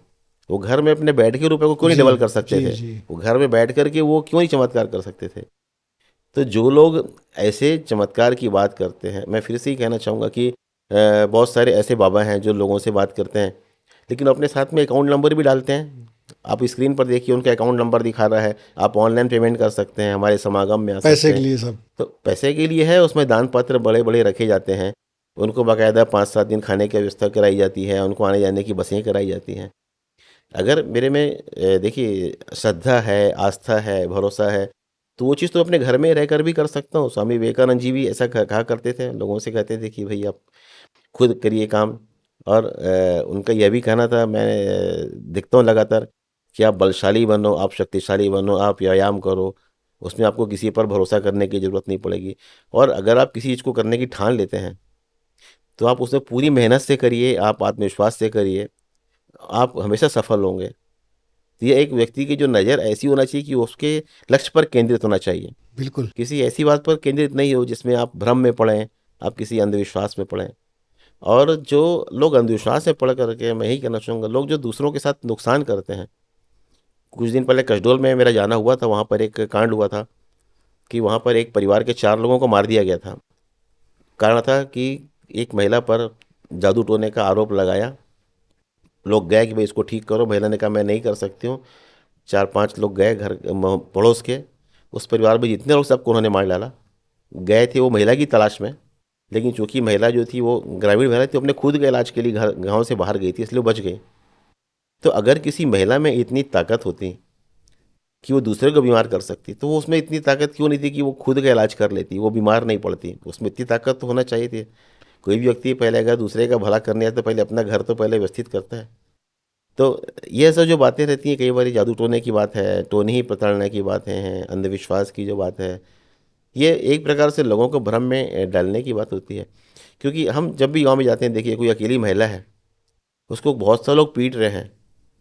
वो घर में अपने बैठ के रुपए को क्यों नहीं जी डबल कर सकते जी थे? जी। वो घर में बैठ करके वो क्यों नहीं चमत्कार कर सकते थे? तो जो लोग ऐसे चमत्कार की बात करते हैं, मैं फिर से ही कहना चाहूँगा कि बहुत सारे ऐसे बाबा हैं जो लोगों से बात करते हैं, लेकिन अपने साथ में अकाउंट नंबर भी डालते हैं। आप स्क्रीन पर देखिए, उनका अकाउंट नंबर दिखा रहा है, आप ऑनलाइन पेमेंट कर सकते हैं, हमारे समागम में आ पैसे सकते के हैं। लिए सब। तो पैसे के लिए है, उसमें दान पत्र बड़े बड़े रखे जाते हैं। उनको बाकायदा 5-7 दिन खाने की व्यवस्था कराई जाती है, उनको आने जाने की बसें कराई जाती हैं। अगर मेरे में देखिए श्रद्धा है, आस्था है, भरोसा है, तो वो चीज़ तो अपने घर में रहकर भी कर सकता हूँ। स्वामी विवेकानंद जी भी ऐसा कहा करते थे, लोगों से कहते थे कि भाई आप खुद करिए काम। और उनका यह भी कहना था, मैं देखता हूँ लगातार, कि आप बलशाली बनो, आप शक्तिशाली बनो, आप व्यायाम करो, उसमें आपको किसी पर भरोसा करने की ज़रूरत नहीं पड़ेगी। और अगर आप किसी चीज़ को करने की ठान लेते हैं तो आप उसमें पूरी मेहनत से करिए, आप आत्मविश्वास से करिए, आप हमेशा सफल होंगे। तो ये एक व्यक्ति की जो नज़र ऐसी होना चाहिए कि उसके लक्ष्य पर केंद्रित होना चाहिए, बिल्कुल। किसी ऐसी बात पर केंद्रित नहीं हो जिसमें आप भ्रम में पड़ें, आप किसी अंधविश्वास में पड़ें। और जो लोग अंधविश्वास में पड़ करके, मैं यही कहना चाहूँगा, लोग जो दूसरों के साथ नुकसान करते हैं। कुछ दिन पहले कसडोल में मेरा जाना हुआ था, वहाँ पर एक कांड हुआ था कि वहाँ पर एक परिवार के 4 लोगों को मार दिया गया था। कारण था कि एक महिला पर जादू टोने का आरोप लगाया। लोग गए कि भाई इसको ठीक करो, महिला ने कहा मैं नहीं कर सकती हूँ। 4-5 लोग गए घर पड़ोस के, उस परिवार में जितने लोग सबको उन्होंने मार डाला। गए थे वो महिला की तलाश में, लेकिन चूंकि महिला जो थी वो ग्रामीण महिला थी, अपने खुद के इलाज के लिए घर गाँव से बाहर गई थी, इसलिए वो बच गई। तो अगर किसी महिला में इतनी ताकत होती कि वो दूसरे को बीमार कर सकती, तो वो उसमें इतनी ताकत क्यों नहीं थी कि वो खुद का इलाज कर लेती, वो बीमार नहीं पड़ती? उसमें इतनी ताकत तो होना चाहिए थी। कोई भी व्यक्ति पहले अगर दूसरे का भला करने आता तो पहले अपना घर तो पहले व्यवस्थित करता है। तो ये सब जो बातें रहती हैं, कई बार जादू टोने की बात है, टोने ही प्रताड़ना की बातें हैं, अंधविश्वास की जो बात है, ये एक प्रकार से लोगों को भ्रम में डालने की बात होती है। क्योंकि हम जब भी गांव में जाते हैं, देखिए कोई अकेली महिला है, उसको बहुत सारे लोग पीट रहे हैं,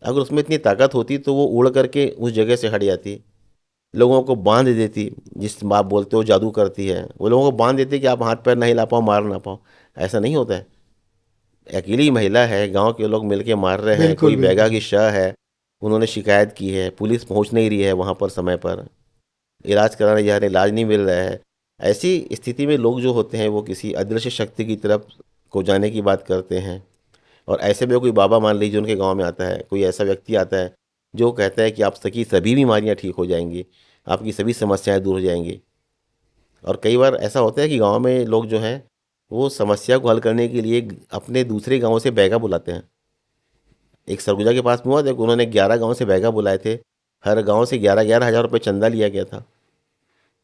अगर उसमें इतनी ताकत होती तो वो उड़ करके उस जगह से हट जाती, लोगों को बांध देती। जिस आप बोलते हो जादू करती है, वो लोगों को बांध देती कि आप हाथ पैर नहीं हिला पाओ, मार ना पाओ। ऐसा नहीं होता है। अकेली महिला है, गांव के लोग मिलके मार रहे हैं, बिल्कुल कोई बैगा बिल्कुल। की शाह है, उन्होंने शिकायत की है, पुलिस पहुंच नहीं रही है वहां पर समय पर, इलाज कराने जा रहे हैं, इलाज नहीं मिल रहा है। ऐसी स्थिति में लोग जो होते हैं वो किसी अदृश्य शक्ति की तरफ को जाने की बात करते हैं। और ऐसे में कोई बाबा मान लीजिए उनके गांव में आता है, कोई ऐसा व्यक्ति आता है जो कहता है कि आप सकी सभी बीमारियां ठीक हो जाएंगी, आपकी सभी समस्याएं दूर हो जाएंगी। और कई बार ऐसा होता है कि गांव में लोग जो हैं वो समस्या को हल करने के लिए अपने दूसरे गांव से बैगा बुलाते हैं। एक सरगुजा के पास में हुआ था, उन्होंने 11 गांव से बैगा बुलाए थे, हर गांव से 11,000 रुपये चंदा लिया गया था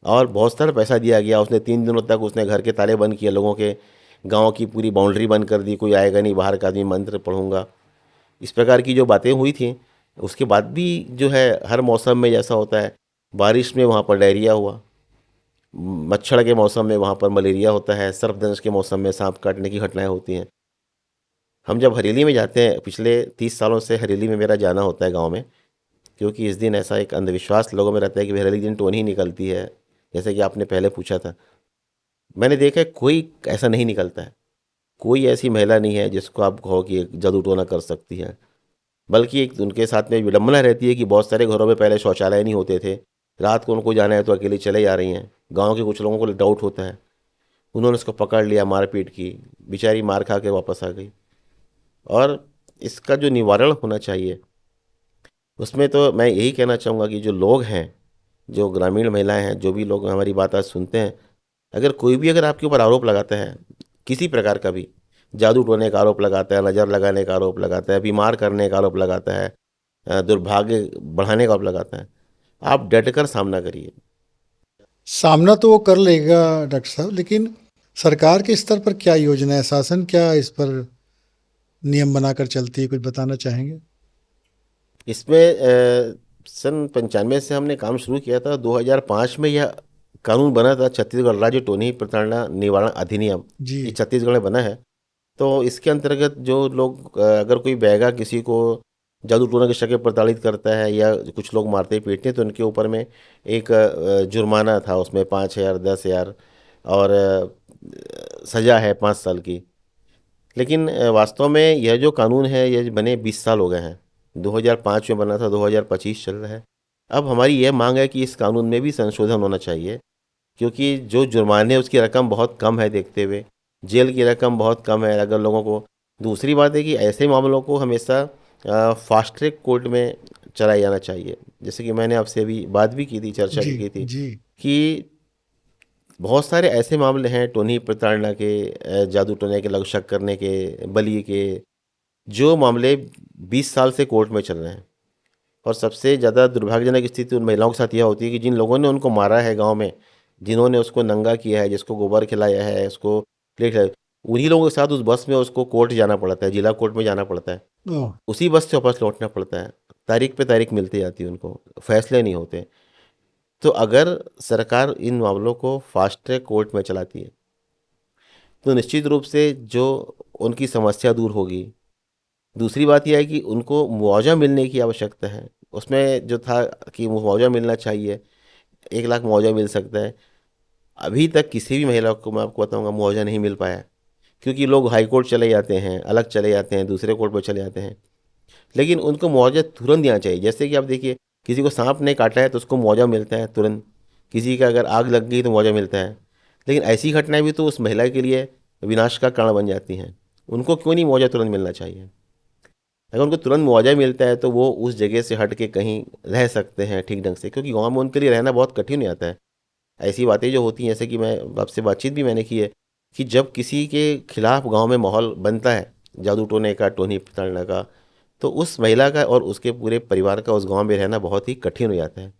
और बहुत सारा पैसा दिया गया। उसने 3 दिनों तक उसने घर के ताले बंद किए, लोगों के गांव की पूरी बाउंड्री बंद कर दी, कोई आएगा नहीं बाहर का आदमी, मंत्र पढ़ूंगा, इस प्रकार की जो बातें हुई थी। उसके बाद भी जो है हर मौसम में जैसा होता है, बारिश में वहाँ पर डायरिया हुआ, मच्छर के मौसम में वहाँ पर मलेरिया होता है, सर्पदंश के मौसम में सांप काटने की घटनाएं होती हैं। हम जब हरेली में जाते हैं, पिछले 30 सालों से हरेली में मेरा जाना होता है गांव में, क्योंकि इस दिन ऐसा एक अंधविश्वास लोगों में रहता है कि हरेली के दिन टोनी निकलती है, जैसे कि आपने पहले पूछा था। मैंने देखा है कोई ऐसा नहीं निकलता है, कोई ऐसी महिला नहीं है जिसको आप कहो कि एक जादू टोना कर सकती है। बल्कि एक उनके साथ में विडम्बना रहती है कि बहुत सारे घरों में पहले शौचालय नहीं होते थे, रात को उनको जाना है तो अकेले चले जा रही हैं। गांव के कुछ लोगों को डाउट होता है, उन्होंने उसको पकड़ लिया, मारपीट की, बेचारी मार खा के वापस आ गई। और इसका जो निवारण होना चाहिए, उसमें तो मैं यही कहना चाहूँगा कि जो लोग हैं, जो ग्रामीण महिलाएं हैं, जो भी लोग हमारी बात आज सुनते हैं, अगर कोई भी अगर आपके ऊपर आरोप लगाता है किसी प्रकार का भी, जादू टोने का आरोप लगाता है, नज़र लगाने का आरोप लगाता है, बीमार करने का आरोप लगाता है, दुर्भाग्य बढ़ाने का आरोप लगाता है, आप डट कर सामना करिए। सामना तो वो कर लेगा डॉक्टर साहब, लेकिन सरकार के स्तर पर क्या योजना है, शासन क्या इस पर नियम बनाकर चलती है, कुछ बताना चाहेंगे? इसमें सन 95 से हमने काम शुरू किया था। 2005 में यह कानून बना था, छत्तीसगढ़ राज्य टोनी प्रताड़ना निवारण अधिनियम, जी। ये छत्तीसगढ़ में बना है। तो इसके अंतर्गत जो लोग अगर कोई बैगा किसी को जादू टोना के शक में प्रताड़ित करता है या कुछ लोग मारते पीटते हैं, तो उनके ऊपर में एक जुर्माना था, उसमें 5,000, 10,000 और सज़ा है 5 साल की। लेकिन वास्तव में यह जो कानून है ये बने 20 साल हो गए हैं। 2005 में बना था, 2025 चल रहा है। अब हमारी यह मांग है कि इस कानून में भी संशोधन होना चाहिए, क्योंकि जो जुर्माने उसकी रकम बहुत कम है, देखते हुए जेल की रकम बहुत कम है अगर लोगों को। दूसरी बात है कि ऐसे मामलों को हमेशा फास्ट ट्रैक कोर्ट में चलाया जाना चाहिए। जैसे कि मैंने आपसे अभी बात भी की थी, चर्चा जी। भी की थी जी। कि बहुत सारे ऐसे मामले हैं टोनी प्रताड़ना के, जादू टोने के, लग शक करने के, बलि के, जो मामले 20 साल से कोर्ट में चल रहे हैं। और सबसे ज़्यादा दुर्भाग्यजनक स्थिति उन महिलाओं के साथ यह होती है कि जिन लोगों ने उनको मारा है गांव में, जिन्होंने उसको नंगा किया है, जिसको गोबर खिलाया है, उसको प्लेट खिलाई, उन्हीं लोगों के साथ उस बस में उसको कोर्ट जाना पड़ता है, जिला कोर्ट में जाना पड़ता है, ओह। उसी बस से वापस लौटना पड़ता है। तारीख पे तारीख मिलती जाती है, उनको फैसले नहीं होते। तो अगर सरकार इन मामलों को फास्ट ट्रैक कोर्ट में चलाती है तो निश्चित रूप से जो उनकी समस्या दूर होगी। दूसरी बात यह है कि उनको मुआवजा मिलने की आवश्यकता है। उसमें जो था कि मुआवजा मिलना चाहिए, 1 लाख मुआवजा मिल सकता है। अभी तक किसी भी महिला को मैं आपको बताऊंगा मुआवजा नहीं मिल पाया है, क्योंकि लोग हाई कोर्ट चले जाते हैं, अलग चले जाते हैं, दूसरे कोर्ट में चले जाते हैं। लेकिन उनको मुआवजा तुरंत देना चाहिए। जैसे कि आप देखिए, किसी को सांप ने काटा है तो उसको मुआवजा मिलता है तुरंत, किसी का अगर आग लग गई तो मुआवजा मिलता है। लेकिन ऐसी घटनाएं भी तो उस महिला के लिए विनाश का कारण बन जाती हैं, उनको क्यों नहीं मुआवजा तुरंत मिलना चाहिए? अगर उनको तुरंत मुआवजा मिलता है तो वो उस जगह से हट के कहीं रह सकते हैं ठीक ढंग से, क्योंकि गाँव में उनके लिए रहना बहुत कठिन हो जाता है। ऐसी बातें जो होती हैं, जैसे कि मैं आपसे बातचीत भी मैंने की है, कि जब किसी के खिलाफ गांव में माहौल बनता है जादू टोने का, टोनी प्रताड़ना का, तो उस महिला का और उसके पूरे परिवार का उस गांव में रहना बहुत ही कठिन हो जाता है।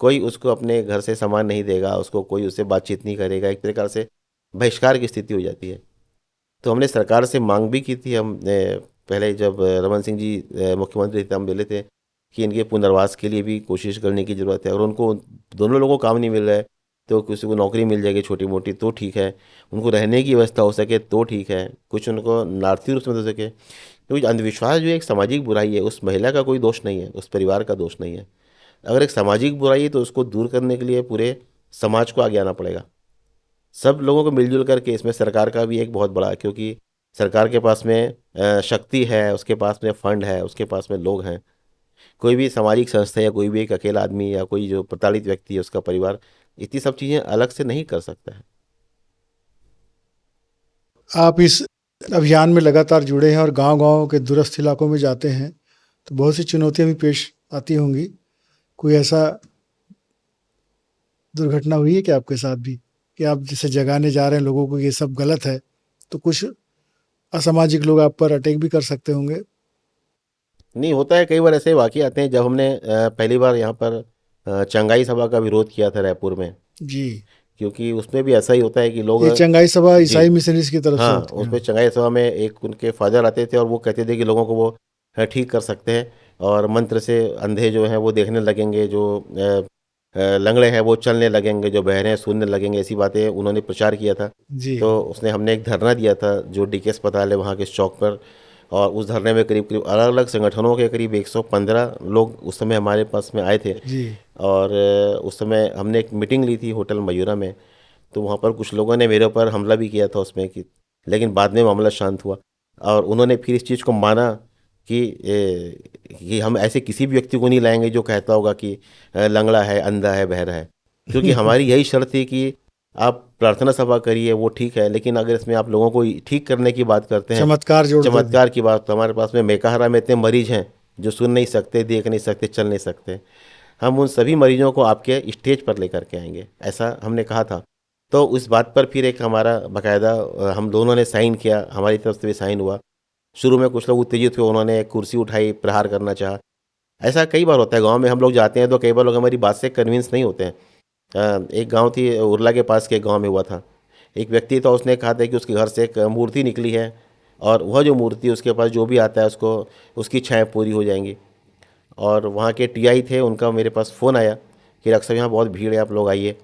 कोई उसको अपने घर से सामान नहीं देगा, उसको कोई उससे बातचीत नहीं करेगा, एक प्रकार से बहिष्कार की स्थिति हो जाती है। तो हमने सरकार से मांग भी की थी, हमने पहले जब रमन सिंह जी मुख्यमंत्री थे, हम बोले थे कि इनके पुनर्वास के लिए भी कोशिश करने की ज़रूरत है। और उनको, दोनों लोगों को काम नहीं मिल रहा है, तो किसी को नौकरी मिल जाएगी छोटी मोटी तो ठीक है, उनको रहने की व्यवस्था हो सके तो ठीक है, कुछ उनको नार्थिक रूप में दे सके। क्योंकि अंधविश्वास जो एक सामाजिक बुराई है, उस महिला का कोई दोष नहीं है, उस परिवार का दोष नहीं है। अगर एक सामाजिक बुराई है तो उसको दूर करने के लिए पूरे समाज को आगे आना पड़ेगा, सब लोगों को मिलजुल करके। इसमें सरकार का भी एक बहुत बड़ा, क्योंकि सरकार के पास में शक्ति है, उसके पास में फंड है, उसके पास में लोग हैं। कोई भी सामाजिक संस्था या कोई भी एक अकेला आदमी या कोई जो प्रताड़ित व्यक्ति है उसका परिवार इतनी सब चीज़ें अलग से नहीं कर सकता है। आप इस अभियान में लगातार जुड़े हैं और गांव-गांव के दूरस्थ इलाकों में जाते हैं, तो बहुत सी चुनौतियां भी पेश आती होंगी। कोई ऐसा दुर्घटना हुई है क्या आपके साथ भी, कि आप जिसे जगाने जा रहे हैं लोगों को ये सब गलत है, तो कुछ असामाजिक लोग आप पर अटैक भी कर सकते होंगे? नहीं होता है, कई बार ऐसे वाक़ये आते हैं। जब हमने पहली बार यहाँ पर चंगाई सभा का विरोध किया था रायपुर में, जी। क्योंकि उसमें भी ऐसा ही होता है कि लोग। ये चंगाई सभा जी। ईसाई मिशनरीज की तरफ से हाँ, होती है। उसमें चंगाई सभा में एक उनके फादर आते थे और वो कहते थे कि लोगों को वो ठीक कर सकते हैं, और मंत्र से अंधे जो हैं वो देखने लगेंगे, जो लंगड़े हैं वो चलने लगेंगे, जो बहरे हैं सुनने लगेंगे, ऐसी बातें उन्होंने प्रचार किया था। जी। तो उसने हमने एक धरना दिया था जो डीके अस्पताल है वहाँ के चौक पर, और उस धरने में करीब करीब अलग अलग संगठनों के करीब 115 लोग उस समय हमारे पास में आए थे। जी। और उस समय हमने एक मीटिंग ली थी होटल मयूरा में। तो वहाँ पर कुछ लोगों ने मेरे ऊपर हमला भी किया था उसमें, कि लेकिन बाद में मामला शांत हुआ, और उन्होंने फिर इस चीज़ को माना कि कि हम ऐसे किसी भी व्यक्ति को नहीं लाएंगे जो कहता होगा कि लंगड़ा है, अंधा है, बहरा है। क्योंकि हमारी यही शर्त थी कि आप प्रार्थना सभा करिए, वो ठीक है, लेकिन अगर इसमें आप लोगों को ठीक करने की बात करते हैं, चमत्कार जोड़ देते। चमत्कार की बात, तो हमारे पास में मेकाहारा में इतने मरीज हैं जो सुन नहीं सकते, देख नहीं सकते, चल नहीं सकते, हम उन सभी मरीजों को आपके स्टेज पर लेकर के आएंगे, ऐसा हमने कहा था। तो उस बात पर फिर एक हमारा बाकायदा हम दोनों ने साइन किया, हमारी तरफ से भी साइन हुआ। शुरू में कुछ लोग उत्तेजित हुए, उन्होंने एक कुर्सी उठाई, प्रहार करना चाहा। ऐसा कई बार होता है, गांव में हम लोग जाते हैं तो कई बार लोग हमारी बात से कन्विंस नहीं होते हैं। एक गांव थी उरला के पास के गांव में हुआ था। एक व्यक्ति था, उसने कहा था कि उसके घर से एक मूर्ति निकली है, और वह जो मूर्ति उसके पास जो भी आता है उसको उसकी इच्छाएँ पूरी हो जाएंगी। और वहाँ के टीआई थे, उनका मेरे पास फ़ोन आया कि डॉक्टर साहब यहाँ बहुत भीड़ है, आप लोग आइए,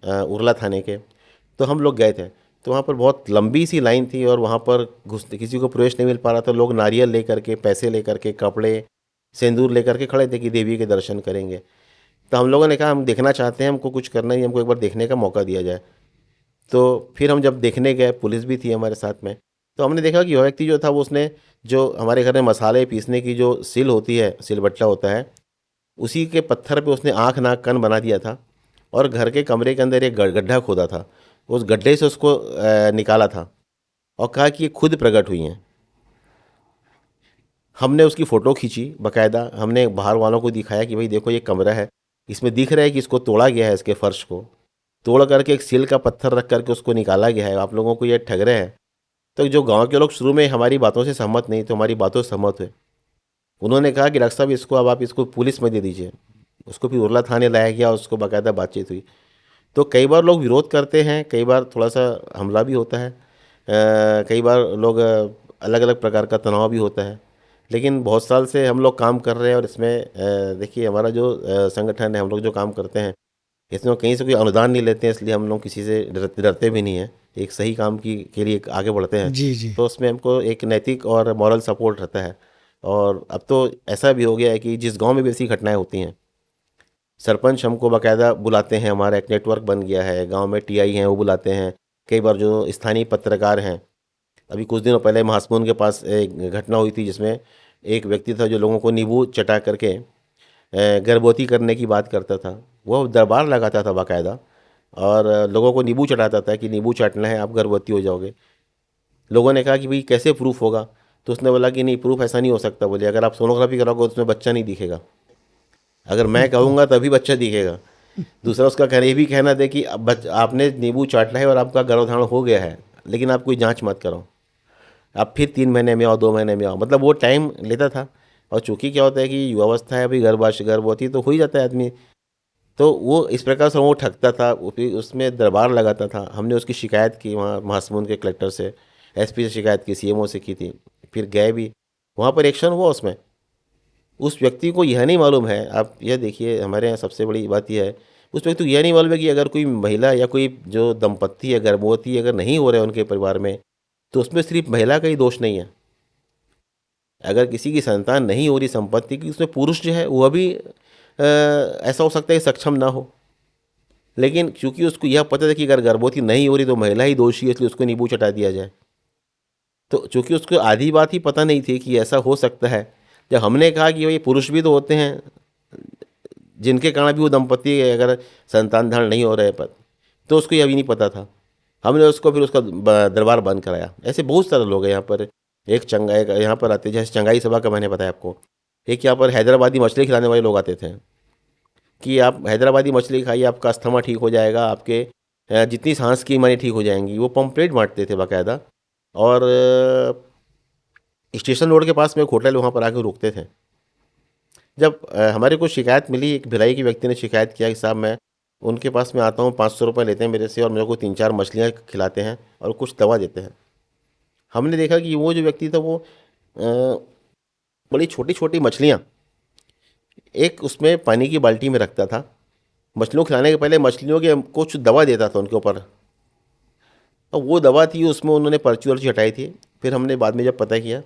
उरला थाने के। तो हम लोग गए थे, तो वहाँ पर बहुत लंबी सी लाइन थी, और वहाँ पर घुस किसी को प्रवेश नहीं मिल पा रहा था। लोग नारियल लेकर के, पैसे लेकर के, कपड़े, सिंदूर लेकर के खड़े थे कि देवी के दर्शन करेंगे। तो हम लोगों ने कहा हम देखना चाहते हैं, हमको कुछ करना ही, हमको एक बार देखने का मौका दिया जाए। तो फिर हम जब देखने गए, पुलिस भी थी हमारे साथ में, तो हमने देखा कि वह व्यक्ति जो था वो उसने जो हमारे घर में मसाले पीसने की जो सिल होती है, सिलबट्टा होता है, उसी के पत्थर पे उसने आँख नाक कान बना दिया था, और घर के कमरे के अंदर एक गड्ढा खोदा था, उस गड्ढे से उसको निकाला था, और कहा कि ये खुद प्रकट हुई हैं। हमने उसकी फ़ोटो खींची बाकायदा, हमने बाहर वालों को दिखाया कि भाई देखो ये कमरा है, इसमें दिख रहा है कि इसको तोड़ा गया है, इसके फर्श को तोड़ करके एक सील का पत्थर रख करके उसको निकाला गया है, आप लोगों को ये ठग रहे हैं। तो जो गांव के लोग शुरू में हमारी बातों से सहमत नहीं थे, हमारी बातों से सहमत हुए। उन्होंने कहा कि डॉक्टर साहब इसको अब आप इसको पुलिस में दे दीजिए। उसको फिर उरला थाने लाया गया, उसको बाकायदा बातचीत हुई। तो कई बार लोग विरोध करते हैं, कई बार थोड़ा सा हमला भी होता है, कई बार लोग अलग अलग प्रकार का तनाव भी होता है। लेकिन बहुत साल से हम लोग काम कर रहे हैं, और इसमें देखिए हमारा जो संगठन है, हम लोग जो काम करते हैं, इसमें कहीं से कोई अनुदान नहीं लेते हैं, इसलिए हम लोग किसी से डरते भी नहीं हैं। एक सही काम की के लिए आगे बढ़ते हैं। जी। जी। तो उसमें हमको एक नैतिक और मॉरल सपोर्ट रहता है। और अब तो ऐसा भी हो गया है कि जिस गांव में भी ऐसी घटनाएं होती हैं, सरपंच हमको बाकायदा बुलाते हैं, हमारा एक नेटवर्क बन गया है, गांव में टीआई हैं वो बुलाते हैं। कई बार जो स्थानीय पत्रकार हैं, अभी कुछ दिनों पहले महासमुंद के पास एक घटना हुई थी जिसमें एक व्यक्ति था जो लोगों को नींबू चटा करके गर्भवती करने की बात करता था। वो दरबार लगाता था बाकायदा, और लोगों को नींबू चढ़ाता था कि नींबू चाटना है आप गर्भवती हो जाओगे। लोगों ने कहा कि भाई कैसे प्रूफ होगा? तो उसने बोला कि नहीं, प्रूफ ऐसा नहीं हो सकता, बोले अगर आप सोनोग्राफी कराओगे तो उसमें बच्चा नहीं दिखेगा, अगर मैं कहूँगा तभी बच्चा दिखेगा। दूसरा उसका कहना, ये भी कहना था कि अब आपने नींबू चाटना है और आपका गर्भधारण हो गया है, लेकिन आप कोई जांच मत कराओ, आप फिर 3 महीने में आओ, 2 महीने में आओ, मतलब वो टाइम लेता था। और चूंकि क्या होता है कि युवावस्था है, अभी गर्भवती तो हो ही जाता है आदमी, तो वो इस प्रकार से वो ठगता था, फिर उसमें दरबार लगाता था। हमने उसकी शिकायत की वहाँ महासमुंद के कलेक्टर से, एसपी से शिकायत की, सीएमओ से की थी, फिर गए भी, वहाँ पर एक्शन हुआ उसमें। उस व्यक्ति को यह नहीं मालूम है, आप यह देखिए हमारे यहाँ सबसे बड़ी बात यह है, उस व्यक्ति को यह नहीं मालूम है कि अगर कोई महिला या कोई जो दंपत्ति है गर्भवती अगर नहीं हो रहे उनके परिवार में, तो उसमें सिर्फ महिला का ही दोष नहीं है। अगर किसी की संतान नहीं हो रही संपत्ति की, उसमें पुरुष जो है वह भी ऐसा हो सकता है कि सक्षम ना हो, लेकिन क्योंकि उसको यह पता था कि अगर गर्भवती नहीं हो रही तो महिला ही दोषी है, इसलिए उसको नींबू चटा दिया जाए। तो चूंकि उसको आधी बात ही पता नहीं थी कि ऐसा हो सकता है, जब हमने कहा कि भाई पुरुष भी तो होते हैं जिनके कारण भी वो दंपति अगर संतान धारण नहीं हो रहे पर, तो उसको यह भी नहीं पता था। हमने उसको फिर उसका दरबार बंद कराया। ऐसे बहुत सारे लोग हैं यहाँ पर। एक चंगाई यहाँ पर आते, जैसे चंगाई सभा का मैंने बताया आपको। एक यहाँ पर हैदराबादी मछली खिलाने वाले लोग आते थे कि आप हैदराबादी मछली खाइए, आपका अस्थमा ठीक हो जाएगा, आपके जितनी सांस की बीमारी ठीक हो जाएंगी। वो पम्पलेट बांटते थे बाकायदा, और स्टेशन रोड के पास में एक होटल, वहाँ पर आके रुकते थे। जब हमारे को शिकायत मिली, एक भिलाई के व्यक्ति ने शिकायत किया कि साहब मैं उनके पास में आता हूँ, 500 रुपये लेते हैं मेरे से और मेरे को 3-4 मछलियाँ खिलाते हैं और कुछ दवा देते हैं। हमने देखा कि वो जो व्यक्ति था वो बड़ी छोटी छोटी मछलियाँ एक उसमें पानी की बाल्टी में रखता था। मछलियों को खिलाने के पहले मछलियों के कुछ दवा देता था उनके ऊपर, और वो दवा थी उसमें उन्होंने पर्ची वर्ची हटाई थी। फिर हमने बाद में जब पता किया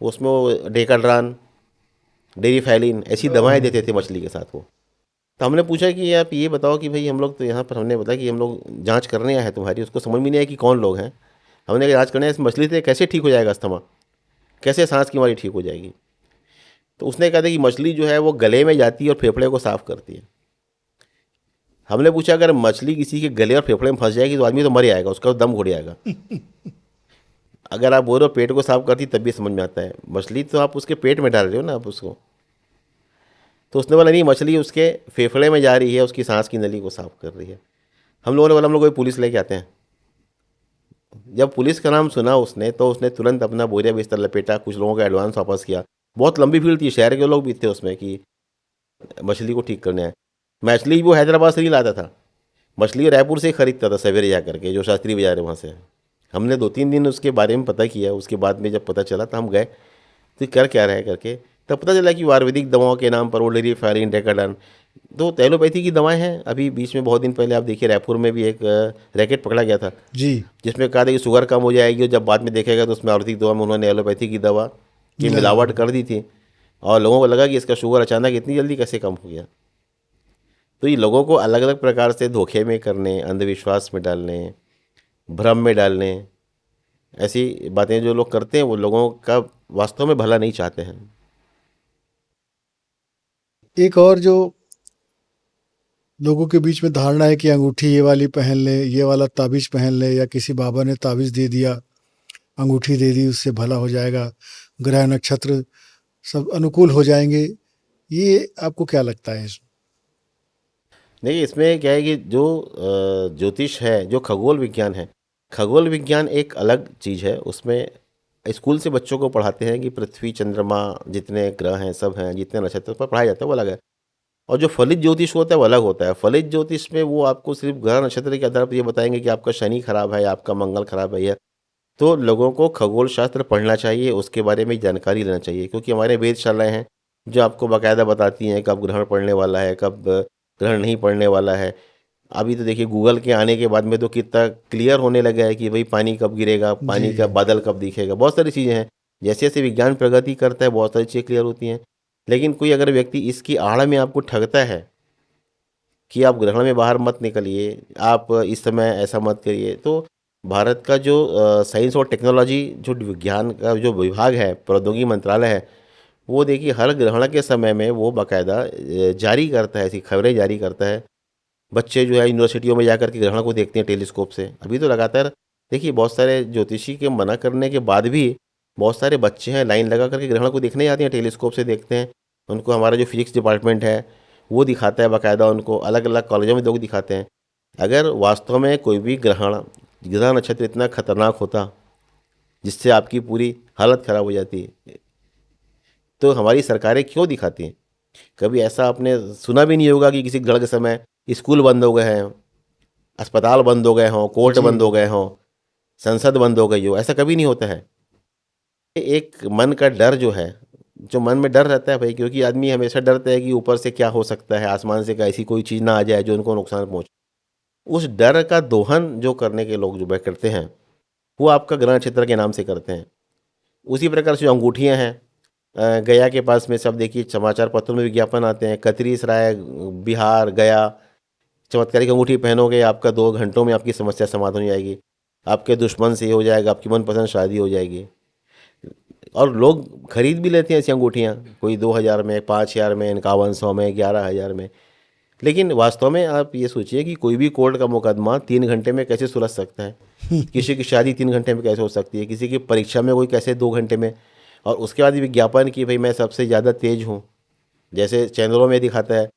उसमें वो डेकाड्रान, डेरीफैलिन ऐसी दवाएं देते थे मछली के साथ वो। तो हमने पूछा कि आप ये बताओ कि भाई हम लोग तो यहाँ पर, हमने बताया कि हम लोग जांच करने आए हैं तुम्हारी, उसको समझ में नहीं आया कि कौन लोग हैं। हमने कहा जांच करने आए, इस मछली से कैसे ठीक हो जाएगा अस्थमा, कैसे सांस की बीमारी ठीक हो जाएगी। तो उसने कहा था कि मछली जो है वो गले में जाती है और फेफड़े को साफ करती है। हमने पूछा अगर मछली किसी के गले और फेफड़े में फंस जाएगी तो आदमी तो मर जाएगा, उसका तो दम घुट जाएगा। अगर आप बोल रहे हो पेट को साफ करती तब भी समझ में आता है, मछली तो आप उसके पेट में डाल रहे हो ना आप उसको। तो उसने बोला नहीं, मछली उसके फेफड़े में जा रही है, उसकी सांस की नली को साफ कर रही है। हम लोगों ने बोला हम लोग कोई पुलिस लेके आते हैं। जब पुलिस का नाम सुना उसने तो उसने तुरंत अपना बोरिया बिस्तर लपेटा, कुछ लोगों का एडवांस वापस किया। बहुत लंबी भीड़ थी, शहर के लोग भी थे उसमें कि मछली को ठीक करने आए। मछली वो हैदराबाद से नहीं लाता था, मछली रायपुर से ही खरीदता था सवेरे जा करके, जो शास्त्री बाजार है वहाँ से। हमने 2-3 दिन उसके बारे में पता किया, उसके बाद में जब पता चला तो हम गए तो कर क्या रहे करके, तब पता चला कि वो आयुर्वेदिक दवाओं के नाम पर ओल्डेरी फैरिन डेकाडन तो एलोपैथी की दवाएं हैं। अभी बीच में बहुत दिन पहले आप देखिए रायपुर में भी एक रैकेट पकड़ा गया था जी। जिसमें कहा था कि शुगर कम हो जाएगी, और जब बाद में देखेगा तो उसमें आयुर्वेदिक दवा में उन्होंने एलोपैथी की दवा की मिलावट कर दी थी, और लोगों को लगा कि इसका शुगर अचानक इतनी जल्दी कैसे कम हो गया। तो ये लोगों को अलग अलग प्रकार से धोखे में करने, अंधविश्वास में डालने, भ्रम में डालने, ऐसी बातें जो लोग करते हैं वो लोगों का वास्तव में भला नहीं चाहते हैं। एक और जो लोगों के बीच में धारणा है कि अंगूठी ये वाली पहन ले, ये वाला ताबीज़ पहन ले, या किसी बाबा ने ताबीज़ दे दिया, अंगूठी दे दी, उससे भला हो जाएगा, ग्रह नक्षत्र सब अनुकूल हो जाएंगे। ये आपको क्या लगता है? देखिए इसमें क्या है कि जो ज्योतिष है, जो खगोल विज्ञान है, खगोल विज्ञान एक अलग चीज़ है। उसमें स्कूल से बच्चों को पढ़ाते हैं कि पृथ्वी, चंद्रमा, जितने ग्रह हैं सब हैं, जितने नक्षत्र पर पढ़ाया जाता है वो अलग है। और जो फलित ज्योतिष होता है वो अलग होता है। फलित ज्योतिष में वो आपको सिर्फ ग्रह नक्षत्र के आधार पर ये बताएंगे कि आपका शनि खराब है, आपका मंगल खराब है। तो लोगों को खगोल शास्त्र पढ़ना चाहिए, उसके बारे में जानकारी लेना चाहिए, क्योंकि हमारे वेधशालाएँ हैं जो आपको बाकायदा बताती हैं कब ग्रहण पड़ने वाला है, कब ग्रहण नहीं पड़ने वाला है। अभी तो देखिए गूगल के आने के बाद में तो कितना क्लियर होने लगा है कि भाई पानी कब गिरेगा, पानी का बादल कब दिखेगा, बहुत सारी चीज़ें हैं। जैसे जैसे विज्ञान प्रगति करता है बहुत सारी चीज़ें क्लियर होती हैं। लेकिन कोई अगर व्यक्ति इसकी आड़ में आपको ठगता है कि आप ग्रहण में बाहर मत निकलिए, आप इस समय ऐसा मत करिए, तो भारत का जो साइंस और टेक्नोलॉजी, जो विज्ञान का जो विभाग है, प्रौद्योगिकी मंत्रालय है, वो देखिए हर ग्रहण के समय में वो बाकायदा जारी करता है, ऐसी खबरें जारी करता है। बच्चे जो है यूनिवर्सिटियों में जाकर के ग्रहण को देखते हैं टेलीस्कोप से। अभी तो लगातार देखिए बहुत सारे ज्योतिषी के मना करने के बाद भी बहुत सारे बच्चे हैं लाइन लगा करके ग्रहण को देखने जाते हैं, टेलीस्कोप से देखते हैं। उनको हमारा जो फिजिक्स डिपार्टमेंट है वो दिखाता है बाकायदा, उनको अलग अलग कॉलेजों में लोग दिखाते हैं। अगर वास्तव में कोई भी ग्रहण, ग्रह नक्षत्र इतना खतरनाक होता जिससे आपकी पूरी हालत ख़राब हो जाती है, तो हमारी सरकारें क्यों दिखाती हैं? कभी ऐसा आपने सुना भी नहीं होगा कि किसी ग्रहण के समय स्कूल बंद हो गए हैं, अस्पताल बंद हो गए हों, कोर्ट बंद हो गए हों, संसद बंद हो गई हो, ऐसा कभी नहीं होता है। एक मन का डर जो है, जो मन में डर रहता है भाई, क्योंकि आदमी हमेशा डरता है कि ऊपर से क्या हो सकता है, आसमान से ऐसी कोई चीज़ ना आ जाए जो उनको नुकसान पहुँचे। उस डर का दोहन जो करने के लोग जो करते हैं वो आपका ग्रह नक्षत्र के नाम से करते हैं। उसी प्रकार से जो अंगूठियाँ हैं, गया के पास में सब देखिए समाचार पत्रों में विज्ञापन आते हैं, कतरीसराय, बिहार, गया, चमत्कारिक अंगूठी पहनोगे आपका 2 घंटों में आपकी समस्या समाधान हो जाएगी, आपके दुश्मन से हो जाएगा, आपकी मनपसंद शादी हो जाएगी। और लोग खरीद भी लेते हैं ऐसी अंगूठियाँ, कोई 2,000 में, 5,000 में, 5100 में, 11,000 में। लेकिन वास्तव में आप ये सोचिए कि कोई भी कोर्ट का मुकदमा 3 घंटे में कैसे सुलझ सकता है, किसी की शादी 3 घंटे में कैसे हो सकती है, किसी की परीक्षा में कोई कैसे 2 घंटे में, और उसके बाद विज्ञापन कि भाई मैं सबसे ज़्यादा तेज हूँ, जैसे चैनलों में दिखाता है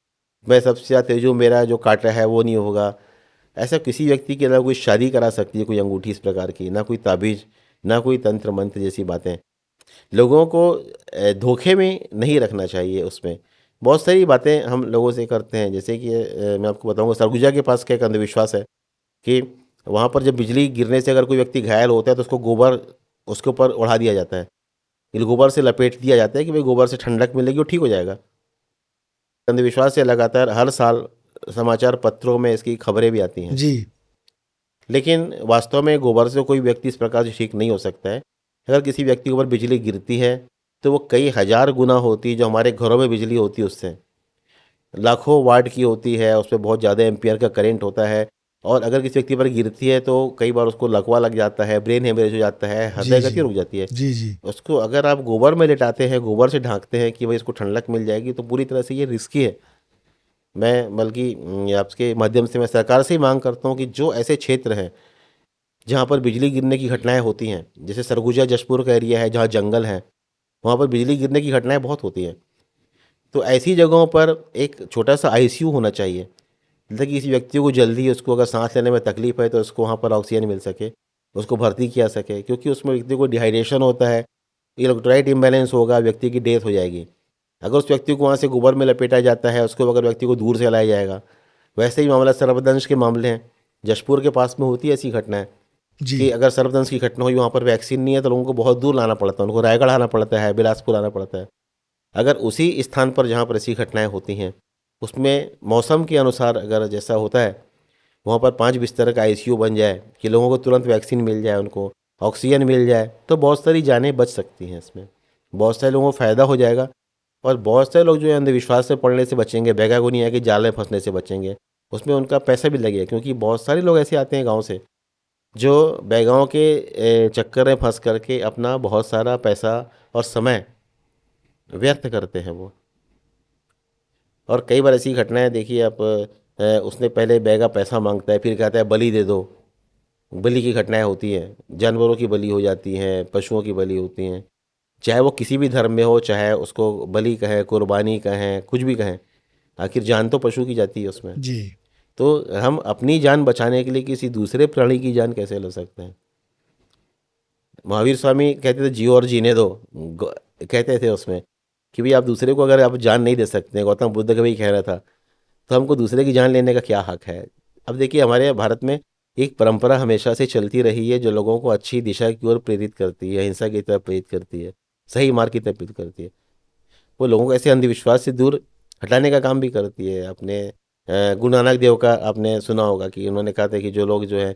मैं सबसे ज़्यादा तेज हूँ, मेरा जो कांटा है वो नहीं होगा। ऐसा किसी व्यक्ति के ना कोई शादी करा सकती है कोई अंगूठी इस प्रकार की, ना कोई ताबीज़, ना कोई तंत्र मंत्र जैसी बातें। लोगों को धोखे में नहीं रखना चाहिए उसमें। बहुत सारी बातें हम लोगों से करते हैं, जैसे कि मैं आपको बताऊंगा, सरगुजा के पास क्या एक अंधविश्वास है कि वहाँ पर जब बिजली गिरने से अगर कोई व्यक्ति घायल होता है तो उसको गोबर उसके ऊपर उड़ा दिया जाता है, ये गोबर से लपेट दिया जाता है कि भाई गोबर से ठंडक मिलेगी, वो ठीक हो जाएगा। अंधविश्वास से लगातार हर साल समाचार पत्रों में इसकी खबरें भी आती हैं। जी लेकिन वास्तव में गोबर से कोई व्यक्ति इस प्रकार से ठीक नहीं हो सकता है। अगर किसी व्यक्ति के ऊपर बिजली गिरती है तो वो कई हज़ार गुना होती है जो हमारे घरों में बिजली होती है उससे, लाखों वाट की होती है, उसमें बहुत ज़्यादा एम्पियर का करंट होता है। और अगर किसी व्यक्ति पर गिरती है तो कई बार उसको लकवा लग जाता है, ब्रेन हेमरेज हो जाता है, जी हृदय जी गति रुक जाती है। जी जी उसको अगर आप गोबर में लिटाते हैं, गोबर से ढांकते हैं कि भाई इसको ठंडक मिल जाएगी, तो पूरी तरह से ये रिस्की है। मैं बल्कि आपके माध्यम से मैं सरकार से ही मांग करता हूँ कि जो ऐसे क्षेत्र हैं जहाँ पर बिजली गिरने की घटनाएं होती हैं, जैसे सरगुजा जशपुर का एरिया है जहाँ जंगल है, वहाँ पर बिजली गिरने की घटनाएं बहुत होती हैं। तो ऐसी जगहों पर एक छोटा सा आईसीयू होना चाहिए, ताकि किसी व्यक्ति को जल्दी उसको अगर सांस लेने में तकलीफ है तो उसको वहाँ पर ऑक्सीजन मिल सके, उसको भर्ती किया सके, क्योंकि उसमें व्यक्ति को डिहाइड्रेशन होता है, इलेक्ट्रोलाइट इम्बैलेंस होगा, व्यक्ति की डेथ हो जाएगी। अगर उस व्यक्ति को वहाँ से गोबर में लपेटा जाता है, उसको अगर व्यक्ति को दूर से लाया जाएगा। वैसे ही मामला सर्पदंश के मामले हैं, जशपुर के पास में होती है ऐसी घटनाएं जी कि अगर सर्पदंश की घटना हुई, वहाँ पर वैक्सीन नहीं है, तो लोगों को बहुत दूर लाना पड़ता है, उनको रायगढ़ आना पड़ता है, बिलासपुर आना पड़ता है। अगर उसी स्थान पर जहाँ पर ऐसी घटनाएं होती हैं उसमें मौसम के अनुसार अगर जैसा होता है, वहाँ पर 5 बिस्तर का आईसीयू बन जाए कि लोगों को तुरंत वैक्सीन मिल जाए, उनको ऑक्सीजन मिल जाए, तो बहुत सारी जानें बच सकती हैं इसमें, बहुत सारे लोगों को फ़ायदा हो जाएगा। और बहुत सारे लोग जो है अंधविश्वास से पड़ने से बचेंगे, बैगागुनिया के जाल में फंसने से बचेंगे। उसमें उनका पैसा भी लगेगा, क्योंकि बहुत सारे लोग ऐसे आते हैं गाँव से जो बैगाओं के चक्कर में फंस करके अपना बहुत सारा पैसा और समय व्यर्थ करते हैं वो। और कई बार ऐसी घटनाएं देखिए आप, उसने पहले बैगा पैसा मांगता है, फिर कहता है बलि दे दो। बलि की घटनाएं होती हैं, जानवरों की बलि हो जाती हैं, पशुओं की बलि होती हैं, चाहे वो किसी भी धर्म में हो, चाहे उसको बलि कहें, कुर्बानी कहें, कुछ भी कहें, आखिर जान तो पशु की जाती है उसमें। जी तो हम अपनी जान बचाने के लिए किसी दूसरे प्राणी की जान कैसे ले सकते हैं? महावीर स्वामी कहते थे जियो और जीने दो, कहते थे उसमें कि भाई आप दूसरे को अगर आप जान नहीं दे सकते, गौतम बुद्ध का भी कहना था, तो हमको दूसरे की जान लेने का क्या हक है? अब देखिए हमारे भारत में एक परंपरा हमेशा से चलती रही है जो लोगों को अच्छी दिशा की ओर प्रेरित करती है, हिंसा की तरफ प्रेरित करती है, सही मार्ग की तरफ प्रेरित करती है। वो लोगों को ऐसे अंधविश्वास से दूर हटाने का काम भी करती है। अपने गुरु नानक देव का आपने सुना होगा कि उन्होंने कहा था कि जो लोग जो है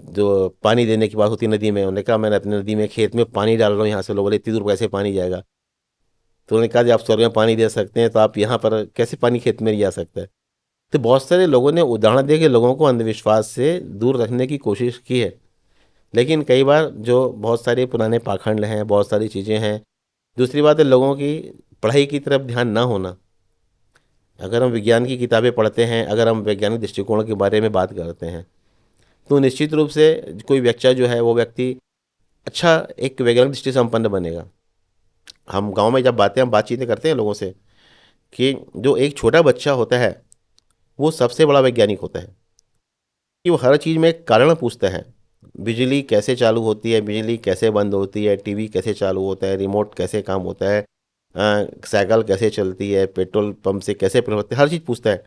जो पानी देने की बात होती है नदी में, उन्होंने कहा मैंने अपनी नदी में खेत में पानी डाल रहा हूँ, यहाँ से लोग बोले इतनी दूर कैसे पानी जाएगा? तो उन्होंने कहा जब आप स्वर्ग में पानी दे सकते हैं तो आप यहाँ पर कैसे पानी खेत में नहीं जा सकता है? तो बहुत सारे लोगों ने उदाहरण दे के लोगों को अंधविश्वास से दूर रखने की कोशिश की है। लेकिन कई बार जो बहुत सारे पुराने पाखंड हैं, बहुत सारी चीज़ें हैं। दूसरी बात है लोगों की पढ़ाई की तरफ ध्यान ना होना। अगर हम विज्ञान की किताबें पढ़ते हैं, अगर हम वैज्ञानिक दृष्टिकोण के बारे में बात करते हैं, तो निश्चित रूप से कोई बच्चा जो है वो व्यक्ति अच्छा एक वैज्ञानिक दृष्टि संपन्न बनेगा। हम गांव में जब हम बातचीतें करते हैं लोगों से कि जो एक छोटा बच्चा होता है वो सबसे बड़ा वैज्ञानिक होता है, कि वो हर चीज़ में एक कारण पूछता है। बिजली कैसे चालू होती है, बिजली कैसे बंद होती है, टीवी कैसे चालू होता है, रिमोट कैसे काम होता है, साइकिल कैसे चलती है, पेट्रोल पंप से कैसे पेट्रोल होते है, हर चीज़ पूछता है।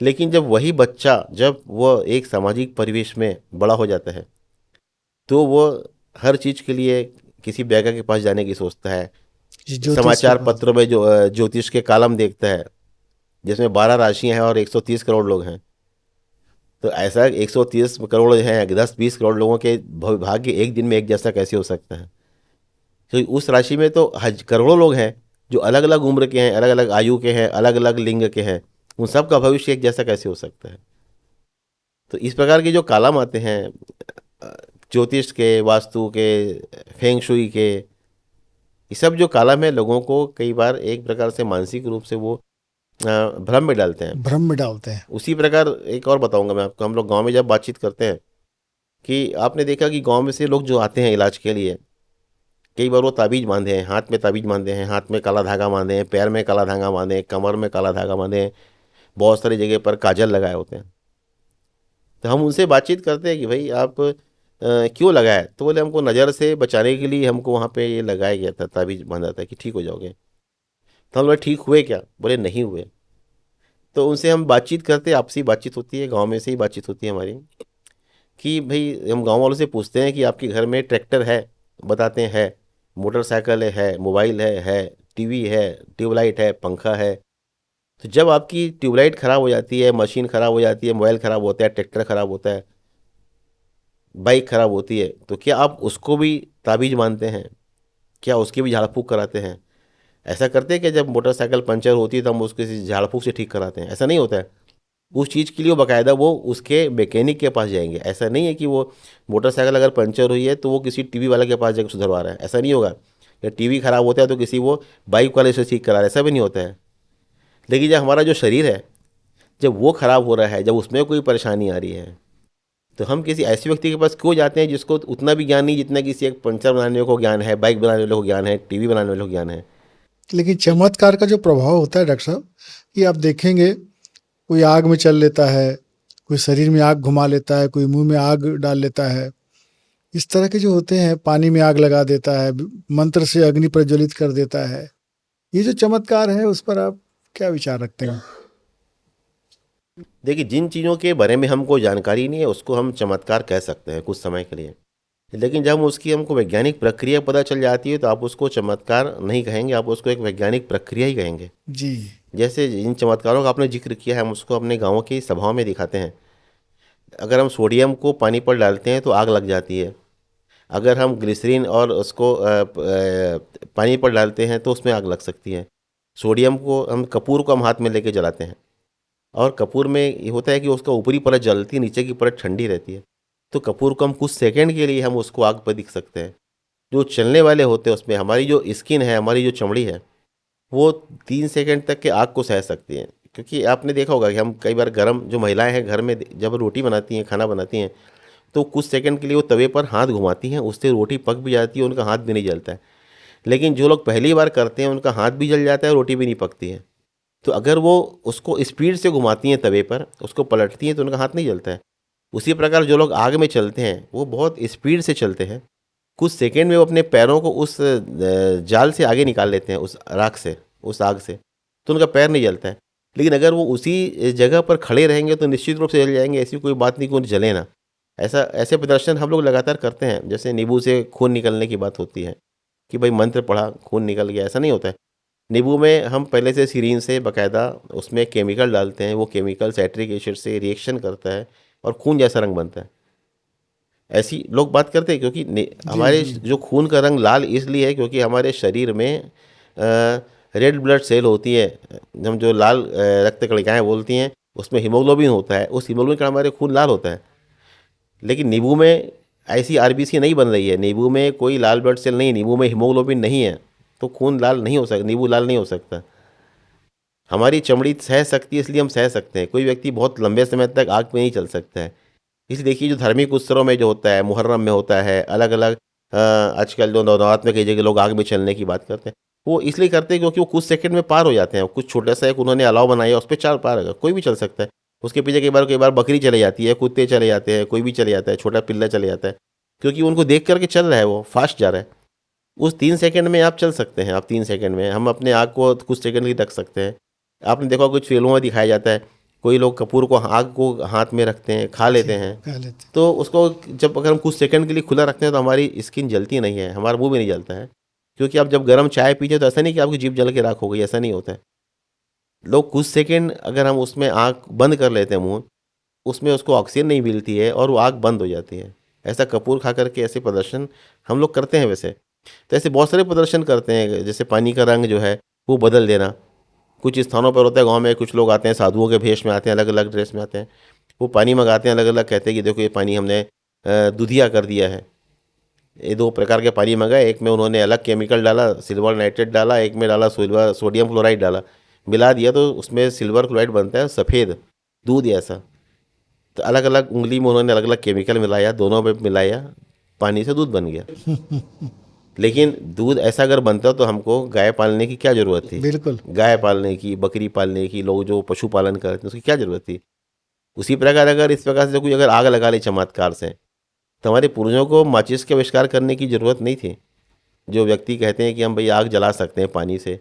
लेकिन जब वही बच्चा जब वो एक सामाजिक परिवेश में बड़ा हो जाता है तो वो हर चीज़ के लिए किसी वैज्ञानिक के पास जाने की सोचता है। जी ज्योतिष के समाचार पास। पत्रों में जो ज्योतिष के कालम देखता है जिसमें 12 राशियां हैं और 130 करोड़ लोग हैं। तो ऐसा 130 करोड़ हैं, 10-20 करोड़ लोगों के भाग्य एक दिन में एक जैसा कैसे हो सकता है? तो उस राशि में तो करोड़ों लोग हैं जो अलग अलग उम्र के हैं, अलग अलग आयु के हैं, अलग अलग लिंग के हैं। उन सब का भविष्य एक जैसा कैसे हो सकता है? तो इस प्रकार के जो कालम आते हैं अ, ज्योतिष के, वास्तु के, फेंग शुई के, ये सब जो कालम है लोगों को कई बार एक प्रकार से मानसिक रूप से वो भ्रम में डालते हैं। भ्रम में डालते हैं। उसी प्रकार एक और बताऊंगा मैं आपको, हम लोग गांव में जब बातचीत करते हैं कि आपने देखा कि गांव में से लोग जो आते हैं इलाज के लिए, कई बार वो ताबीज बांधे हैं, हाथ में ताबीज बांधे हैं, हाथ में काला धागा बांधे हैं, पैर में काला धागा बांधे हैं, कमर में काला धागा बांधे हैं, बहुत सारी जगह पर काजल लगाए होते हैं। तो हम उनसे बातचीत करते हैं कि भाई आप क्यों लगाए? तो बोले हमको नज़र से बचाने के लिए हमको वहाँ पे ये लगाया गया था, ताबीज बांधा था कि ठीक हो जाओगे। तो हम बोले ठीक हुए क्या, बोले नहीं हुए। तो उनसे हम बातचीत करते, आपसी बातचीत होती है, गांव में से ही बातचीत होती है हमारी, कि भाई हम गांव वालों से पूछते हैं कि आपके घर में ट्रैक्टर है, बताते हैं है, मोटरसाइकिल है, मोबाइल है, टीवी है, ट्यूबलाइट है, पंखा है। तो जब आपकी ट्यूबलाइट ख़राब हो जाती है, मशीन ख़राब हो जाती है, मोबाइल ख़राब होता है, ट्रैक्टर ख़राब होता है, बाइक ख़राब होती है, तो क्या आप उसको भी ताबीज़ मानते हैं? क्या उसकी भी झाड़ फूक कराते हैं? ऐसा करते हैं कि जब मोटरसाइकिल पंचर होती है तो हम उसके झाड़ फूक से ठीक कराते हैं? ऐसा नहीं होता है। उस चीज़ के लिए वो बाकायदा वो उसके मैकेनिक के पास जाएंगे। ऐसा नहीं है कि वो मोटरसाइकिल अगर पंचर हुई है तो वो किसी टीवी वाले के पास जाकर सुधरवा रहा है, ऐसा नहीं होगा। या टीवी खराब होता है तो किसी वो बाइक वाले से ठीक करा रहा है, ऐसा भी नहीं होता है। लेकिन जब हमारा जो शरीर है, जब वो खराब हो रहा है, जब उसमें कोई परेशानी आ रही है, तो हम किसी ऐसे व्यक्ति के पास क्यों जाते हैं जिसको उतना भी ज्ञान नहीं जितना किसी एक पंचर बनाने को ज्ञान है, बाइक बनाने वाले को ज्ञान है, टीवी बनाने वाले को ज्ञान है। लेकिन चमत्कार का जो प्रभाव होता है डॉक्टर साहब, कि आप देखेंगे कोई आग में चल लेता है, कोई शरीर में आग घुमा लेता है, कोई मुंह में आग डाल लेता है, इस तरह के जो होते हैं, पानी में आग लगा देता है, मंत्र से अग्नि प्रज्वलित कर देता है। ये जो चमत्कार है उस पर आप क्या विचार रखते हैं? देखिए, जिन चीज़ों के बारे में हमको जानकारी नहीं है उसको हम चमत्कार कह सकते हैं कुछ समय के लिए। लेकिन जब उसकी हमको वैज्ञानिक प्रक्रिया पता चल जाती है तो आप उसको चमत्कार नहीं कहेंगे, आप उसको एक वैज्ञानिक प्रक्रिया ही कहेंगे। जी। जैसे जिन चमत्कारों का आपने जिक्र किया है, हम उसको अपने गाँव की सभाओं में दिखाते हैं। अगर हम सोडियम को पानी पर डालते हैं तो आग लग जाती है। अगर हम ग्लिसरीन और उसको पानी पर डालते हैं तो उसमें आग लग सकती है। सोडियम को हम, कपूर को हम हाथ में लेके जलाते हैं, और कपूर में ये होता है कि उसका ऊपरी परत जलती है, नीचे की परत ठंडी रहती है। तो कपूर को हम कुछ सेकंड के लिए हम उसको आग पर दिख सकते हैं। जो चलने वाले होते हैं उसमें हमारी जो स्किन है, हमारी जो चमड़ी है, वो 3 सेकंड तक के आग को सह सकती है। क्योंकि आपने देखा होगा कि हम कई बार गर्म, जो महिलाएं हैं घर में जब रोटी बनाती हैं, खाना बनाती हैं, तो कुछ सेकंड के लिए वो तवे पर हाथ घुमाती हैं, उससे रोटी पक भी जाती है, उनका हाथ भी नहीं जलता है। लेकिन जो लोग पहली बार करते हैं उनका हाथ भी जल जाता है, रोटी भी नहीं पकती है। तो अगर वो उसको स्पीड से घुमाती हैं तवे पर, उसको पलटती हैं, तो उनका हाथ नहीं जलता है। उसी प्रकार जो लोग आग में चलते हैं वो बहुत स्पीड से चलते हैं, कुछ सेकंड में वो अपने पैरों को उस जाल से आगे निकाल लेते हैं, उस राख से, उस आग से, तो उनका पैर नहीं जलता है। लेकिन अगर वो उसी जगह पर खड़े रहेंगे तो निश्चित रूप से जल जाएंगे, ऐसी कोई बात नहीं कि उन्हें जले ना। ऐसा, ऐसे प्रदर्शन हम लोग लगातार करते हैं। जैसे नींबू से खून निकलने की बात होती है कि भाई मंत्र पढ़ा खून निकल गया, ऐसा नहीं होता है। नींबू में हम पहले से सीरीन से बाकायदा उसमें केमिकल डालते हैं, वो केमिकल साइट्रिक एसिड से रिएक्शन करता है और खून जैसा रंग बनता है। ऐसी लोग बात करते हैं क्योंकि जी हमारे जी। जो खून का रंग लाल इसलिए है क्योंकि हमारे शरीर में रेड ब्लड सेल होती है। हम जो लाल रक्त कणिकाएँ बोलती हैं, उसमें हीमोग्लोबिन होता है, उस हीमोग्लोबिन का हमारे खून लाल होता है। लेकिन नींबू में ऐसी आरबीसी नहीं बन रही है, नींबू में कोई लाल ब्लड सेल नहीं, नींबू में हीमोग्लोबिन नहीं है, तो खून लाल नहीं हो सकता, नींबू लाल नहीं हो सकता। हमारी चमड़ी सह सकती है इसलिए हम सह सकते हैं। कोई व्यक्ति बहुत लंबे समय तक आग में नहीं चल सकता है। इसलिए देखिए, जो धार्मिक उत्सवों में जो होता है, मुहर्रम में होता है, अलग अलग आजकल जो नवरात में कई जगह लोग आग में चलने की बात करते हैं, वो इसलिए करते हैं क्योंकि वो कुछ सेकंड में पार हो जाते हैं। कुछ छोटा सा एक उन्होंने अलाव बनाया, उस पर चार पार होगा, कोई भी चल सकता है। उसके पीछे कई बार बकरी चले जाती है, कुत्ते चले जाते हैं, कोई भी चले जाता है, छोटा पिल्ला चले जाता है, क्योंकि उनको देख करके चल रहा है, वो फास्ट जा रहा है। उस 3 सेकंड में आप चल सकते हैं। आप 3 सेकंड में हम अपने आग को कुछ सेकंड के लिए रख सकते हैं। आपने देखा कुछ फिल्मों में दिखाया जाता है, कोई लोग कपूर को, आग को हाथ में रखते हैं, खा जी, लेते हैं। कह लेते तो उसको जब अगर हम कुछ सेकंड के लिए खुला रखते हैं तो हमारी स्किन जलती नहीं है, हमारा मुंह भी नहीं जलता है। क्योंकि आप जब गर्म चाय पीते हैं तो ऐसा नहीं कि आपकी जीभ जल के राख हो गई, ऐसा नहीं होता है। लोग कुछ सेकंड अगर हम उसमें आँख बंद कर लेते हैं, मुंह, उसमें उसको ऑक्सीजन नहीं मिलती है और वो आग बंद हो जाती है। ऐसा कपूर खा करके ऐसे प्रदर्शन हम लोग करते हैं वैसे। तो ऐसे बहुत सारे प्रदर्शन करते हैं, जैसे पानी का रंग जो है वो बदल देना। कुछ स्थानों पर होता है, गांव में कुछ लोग आते हैं, साधुओं के भेष में आते हैं, अलग अलग ड्रेस में आते हैं, वो पानी मंगाते हैं अलग अलग, कहते हैं कि देखो ये पानी हमने दूधिया कर दिया है। ये दो प्रकार के पानी मंगाए, एक में उन्होंने अलग केमिकल डाला, सिल्वर नाइट्रेट डाला, एक में डाला सिल्वर सोडियम क्लोराइड डाला, मिला दिया तो उसमें सिल्वर क्लोराइड बनता है सफ़ेद दूध ऐसा। तो अलग अलग उंगली में उन्होंने अलग अलग केमिकल मिलाया, दोनों में मिलाया, पानी से दूध बन गया। लेकिन दूध ऐसा अगर बनता तो हमको गाय पालने की क्या ज़रूरत थी? बिल्कुल। गाय पालने की, बकरी पालने की, लोग जो पशुपालन करते हैं उसकी क्या ज़रूरत थी? उसी प्रकार अगर इस प्रकार से कोई अगर आग लगा ले चमत्कार से, तो हमारे पूर्वजों को माचिस के आविष्कार करने की ज़रूरत नहीं थी। जो व्यक्ति कहते हैं कि हम भाई आग जला सकते हैं पानी से,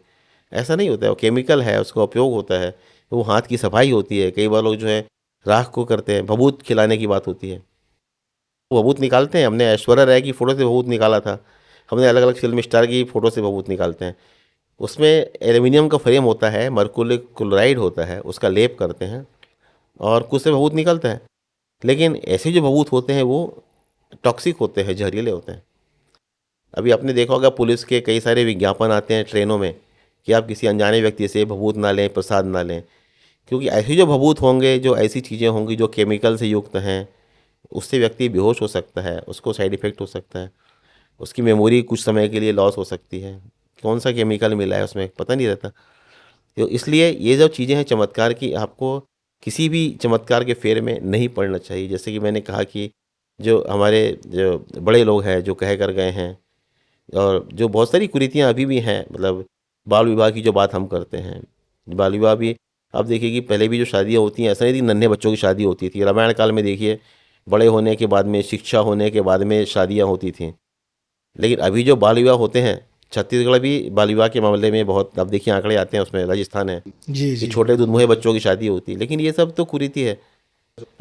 ऐसा नहीं होता है, वो केमिकल है, उसका उपयोग होता है, वो हाथ की सफाई होती है। कई बार लोग जो है राख को करते हैं, भभूत खिलाने की बात होती है, वो भभूत निकालते हैं। हमने ऐश्वर्या राय की फ़ोटो से भभूत निकाला था, हमने अलग अलग फिल्म स्टार की फ़ोटो से भभूत निकालते हैं। उसमें एल्यूमिनियम का फ्रेम होता है, मर्कुरिक क्लोराइड होता है, उसका लेप करते हैं और कुछ से भभूत निकलता है। लेकिन ऐसे जो भभूत होते हैं वो टॉक्सिक होते हैं, जहरीले होते हैं। अभी आपने देखा होगा पुलिस के कई सारे विज्ञापन आते हैं ट्रेनों में कि आप किसी अनजाने व्यक्ति से भभूत ना लें, प्रसाद ना लें, क्योंकि ऐसे जो भभूत होंगे, जो ऐसी चीज़ें होंगी जो केमिकल से युक्त हैं, उससे व्यक्ति बेहोश हो सकता है, उसको साइड इफ़ेक्ट हो सकता है, उसकी मेमोरी कुछ समय के लिए लॉस हो सकती है। कौन सा केमिकल मिला है उसमें पता नहीं रहता। तो इसलिए ये जो चीज़ें हैं चमत्कार की, आपको किसी भी चमत्कार के फेर में नहीं पड़ना चाहिए। जैसे कि मैंने कहा कि जो हमारे जो बड़े लोग हैं जो कह कर गए हैं, और जो बहुत सारी कुरीतियाँ अभी भी हैं, मतलब बाल विवाह की जो बात हम करते हैं, बाल विवाह भी आप देखिए कि पहले भी जो शादियाँ होती हैं, ऐसा नहीं थी नन्हे बच्चों की शादी होती थी। रामायण काल में देखिए, बड़े होने के बाद में, शिक्षा होने के बाद में शादियाँ होती थीं। लेकिन अभी जो बाल विवाह होते हैं, छत्तीसगढ़ भी बाल विवाह के मामले में बहुत, अब देखिए आंकड़े आते हैं उसमें, राजस्थान है जी कि जी। छोटे दुधमुहे बच्चों की शादी होती है। लेकिन ये सब तो कुरीति है।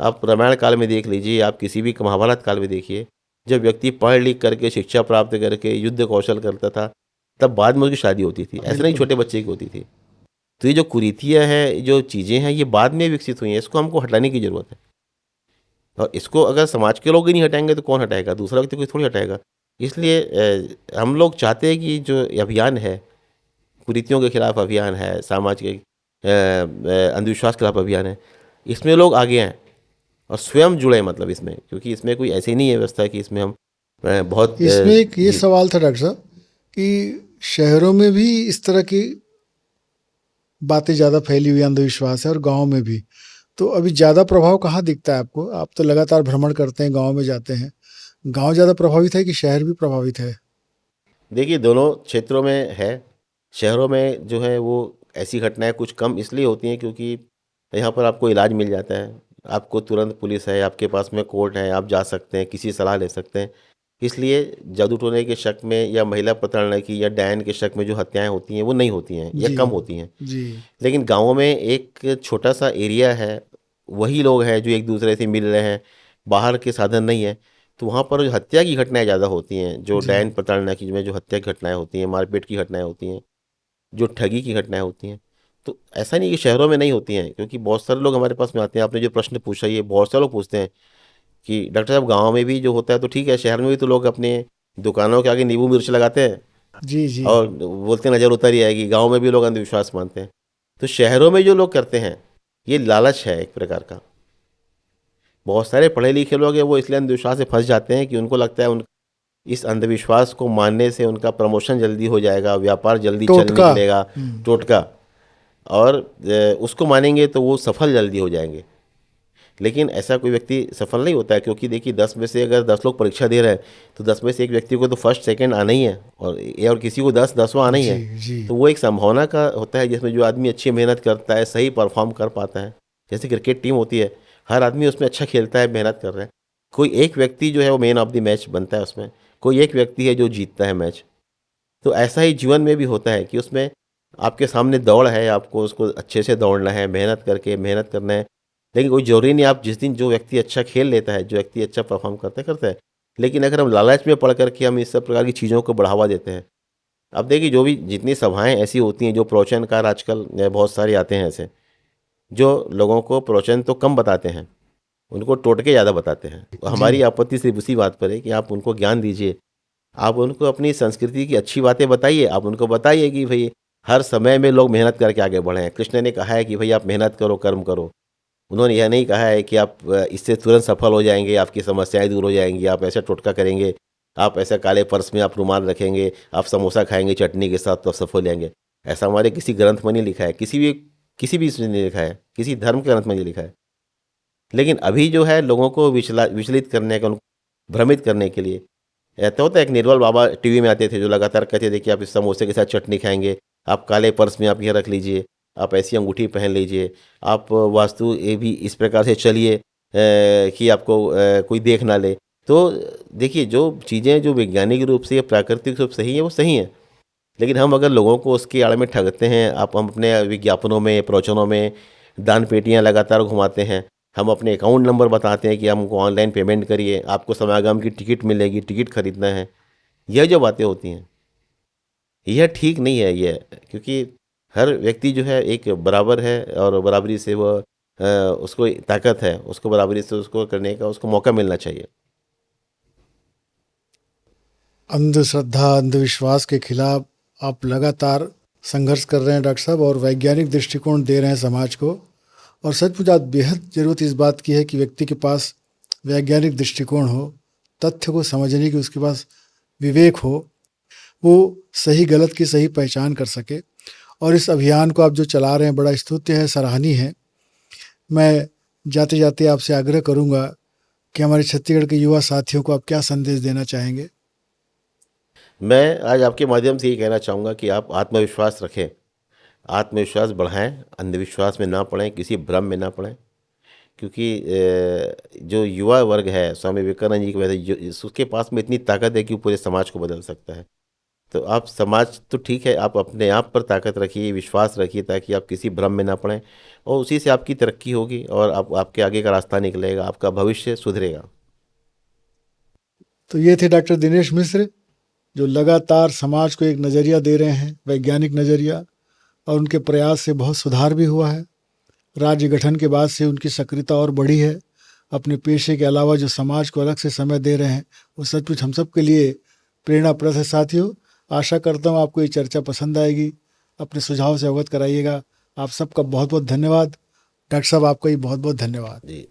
आप रामायण काल में देख लीजिए, आप किसी भी महाभारत काल में देखिए, जब व्यक्ति पढ़ लिख करके शिक्षा प्राप्त करके युद्ध कौशल करता था, तब बाद में उसकी शादी होती थी, ऐसे नहीं बिल्कुल। छोटे बच्चे की होती थी। तो ये जो कुरीतियाँ हैं, जो चीज़ें हैं, ये बाद में विकसित हुई हैं, इसको हमको हटाने की ज़रूरत है। और इसको अगर समाज के लोग ही नहीं हटाएंगे तो कौन हटाएगा, दूसरा व्यक्ति कोई थोड़ी हटाएगा। इसलिए हम लोग चाहते हैं कि जो ये अभियान है, कुरीतियों के खिलाफ अभियान है, समाज के अंधविश्वास के खिलाफ अभियान है, इसमें लोग आगे आएँ और स्वयं जुड़े, मतलब इसमें, क्योंकि इसमें कोई ऐसी नहीं है व्यवस्था कि इसमें हम बहुत इसमें एक ये जी। सवाल था डॉक्टर साहब कि शहरों में भी इस तरह की बातें ज़्यादा फैली हुई अंधविश्वास है और गांव में भी, तो अभी ज़्यादा प्रभाव कहाँ दिखता है आपको? आप तो लगातार भ्रमण करते हैं, गांव में जाते हैं, गांव ज़्यादा प्रभावित है कि शहर भी प्रभावित है? देखिए दोनों क्षेत्रों में है। शहरों में जो है वो ऐसी घटनाएं कुछ कम इसलिए होती हैं क्योंकि यहाँ पर आपको इलाज मिल जाता है, आपको तुरंत पुलिस है, आपके पास में कोर्ट है, आप जा सकते हैं, किसी सलाह ले सकते हैं। इसलिए जादू टोने के शक में या महिला प्रताड़ना की या डायन के शक में जो हत्याएं होती हैं वो नहीं होती हैं या जी कम होती हैं। जी। लेकिन गाँवों में एक छोटा सा एरिया है, वही लोग हैं जो एक दूसरे से मिल रहे हैं, बाहर के साधन नहीं है, तो वहाँ पर जो हत्या की घटनाएं ज़्यादा होती हैं, जो जी डायन प्रताड़ना की में जो हत्या की घटनाएं होती हैं, मारपीट की घटनाएं होती हैं, जो ठगी की घटनाएं होती हैं, तो ऐसा नहीं कि शहरों में नहीं होती हैं, क्योंकि बहुत सारे लोग हमारे पास में आते हैं। आपने जो प्रश्न पूछा, ये बहुत सारे लोग पूछते हैं कि डॉक्टर साहब गाँव में भी जो होता है तो ठीक है, शहर में भी तो लोग अपने दुकानों के आगे नींबू मिर्च लगाते हैं जी जी। और बोलते हैं नज़र उतर ही आएगी। गाँव में भी लोग अंधविश्वास मानते हैं। तो शहरों में जो लोग करते हैं, ये लालच है एक प्रकार का। बहुत सारे पढ़े लिखे लोग हैं, वो इसलिए अंधविश्वास से फंस जाते हैं कि उनको लगता है उन इस अंधविश्वास को मानने से उनका प्रमोशन जल्दी हो जाएगा, व्यापार जल्दी चल टोटका। निकलेगा, टोटका, और उसको मानेंगे तो वो सफल जल्दी हो जाएंगे। लेकिन ऐसा कोई व्यक्ति सफल नहीं होता है, क्योंकि देखिए 10 में से अगर 10 लोग परीक्षा दे रहे हैं तो 10 में से एक व्यक्ति को तो फर्स्ट सेकंड आना ही है, और किसी को 10वां आना ही जी है। जी। तो वो एक संभावना का होता है जिसमें जो आदमी अच्छी मेहनत करता है, सही परफॉर्म कर पाता है। जैसे क्रिकेट टीम होती है, हर आदमी उसमें अच्छा खेलता है, मेहनत कर रहा है, कोई एक व्यक्ति जो है वो मैन ऑफ द मैच बनता है उसमें, कोई एक व्यक्ति है जो जीतता है मैच। तो ऐसा ही जीवन में भी होता है कि उसमें आपके सामने दौड़ है, आपको उसको अच्छे से दौड़ना है, मेहनत करके मेहनत करना है। लेकिन कोई ज़रूरी नहीं, आप जिस दिन जो व्यक्ति अच्छा खेल लेता है, जो व्यक्ति अच्छा परफॉर्म करता है करता है। लेकिन अगर हम लालच में पड़ करके हम इस सब प्रकार की चीज़ों को बढ़ावा देते हैं, अब देखिए जो भी जितनी सभाएं ऐसी होती हैं, जो प्रवचनकार आजकल बहुत सारे आते हैं ऐसे, जो लोगों को प्रवचन तो कम बताते हैं, उनको टोटके ज़्यादा बताते हैं। तो जी हमारी आपत्ति सिर्फ उसी बात पर है कि आप उनको ज्ञान दीजिए, आप उनको अपनी संस्कृति की अच्छी बातें बताइए, आप उनको बताइए कि भाई हर समय में लोग मेहनत करके आगे बढ़े हैं। कृष्ण ने कहा है कि भाई आप मेहनत करो, कर्म करो। उन्होंने यह नहीं कहा है कि आप इससे तुरंत सफल हो जाएंगे, आपकी समस्याएं दूर हो जाएंगी, आप ऐसा टोटका करेंगे, आप ऐसा काले पर्स में आप रुमाल रखेंगे, आप समोसा खाएंगे चटनी के साथ तो आप सफल हो जाएंगे। ऐसा हमारे किसी ग्रंथ में नहीं लिखा है, किसी भी इसमें नहीं लिखा है, किसी धर्म के ग्रंथ में नहीं लिखा है। लेकिन अभी जो है लोगों को विचलित करने का, उनको भ्रमित करने के लिए ऐसा होता है। एक निर्मल बाबा टीवी में आते थे जो लगातार कहते थे कि आप इस समोसे के साथ चटनी खाएंगे, आप काले पर्स में आप यह रख लीजिए, आप ऐसी अंगूठी पहन लीजिए, आप वास्तु ये भी इस प्रकार से चलिए कि आपको कोई देख ना ले। तो देखिए जो चीज़ें जो वैज्ञानिक रूप से या प्राकृतिक रूप से सही है वो सही है, लेकिन हम अगर लोगों को उसकी आड़ में ठगते हैं, हम अपने विज्ञापनों में, प्रवचनों में दान पेटियां लगातार घुमाते हैं, हम अपने अकाउंट नंबर बताते हैं कि हमको ऑनलाइन पेमेंट करिए, आपको समागम की टिकट मिलेगी, टिकट खरीदना है, यह जो बातें होती हैं यह ठीक नहीं है ये। क्योंकि हर व्यक्ति जो है एक बराबर है और बराबरी से वह उसको ताकत है, उसको बराबरी से उसको करने का उसको मौका मिलना चाहिए। अंधश्रद्धा, अंधविश्वास के खिलाफ आप लगातार संघर्ष कर रहे हैं डॉक्टर साहब, और वैज्ञानिक दृष्टिकोण दे रहे हैं समाज को। और सचमुच आज बेहद ज़रूरत इस बात की है कि व्यक्ति के पास वैज्ञानिक दृष्टिकोण हो, तथ्य को समझने की उसके पास विवेक हो, वो सही गलत की सही पहचान कर सके। और इस अभियान को आप जो चला रहे हैं बड़ा स्तुत्य है, सराहनीय है। मैं जाते जाते आपसे आग्रह करूंगा कि हमारे छत्तीसगढ़ के युवा साथियों को आप क्या संदेश देना चाहेंगे? मैं आज आपके माध्यम से ये कहना चाहूँगा कि आप आत्मविश्वास रखें, आत्मविश्वास बढ़ाएं, अंधविश्वास में ना पड़ें, किसी भ्रम में ना पड़ें। क्योंकि जो युवा वर्ग है, स्वामी विवेकानंद जी की वजह से उसके पास में इतनी ताकत है कि वो पूरे समाज को बदल सकता है। तो आप समाज तो ठीक है, आप अपने आप पर ताकत रखिए, विश्वास रखिए, ताकि आप किसी भ्रम में ना पड़ें, और उसी से आपकी तरक्की होगी और आपके आगे का रास्ता निकलेगा, आपका भविष्य सुधरेगा। तो ये थे डॉक्टर दिनेश मिश्र, जो लगातार समाज को एक नज़रिया दे रहे हैं, वैज्ञानिक नज़रिया, और उनके प्रयास से बहुत सुधार भी हुआ है। राज्य गठन के बाद से उनकी सक्रियता और बढ़ी है। अपने पेशे के अलावा जो समाज को अलग से समय दे रहे हैं, वो सचमुच हम सब के लिए प्रेरणाप्रद है। साथियों, आशा करता हूँ आपको ये चर्चा पसंद आएगी। अपने सुझाव से अवगत कराइएगा। आप सबका बहुत बहुत धन्यवाद। डॉक्टर साहब, आपका ही बहुत बहुत धन्यवाद। जी।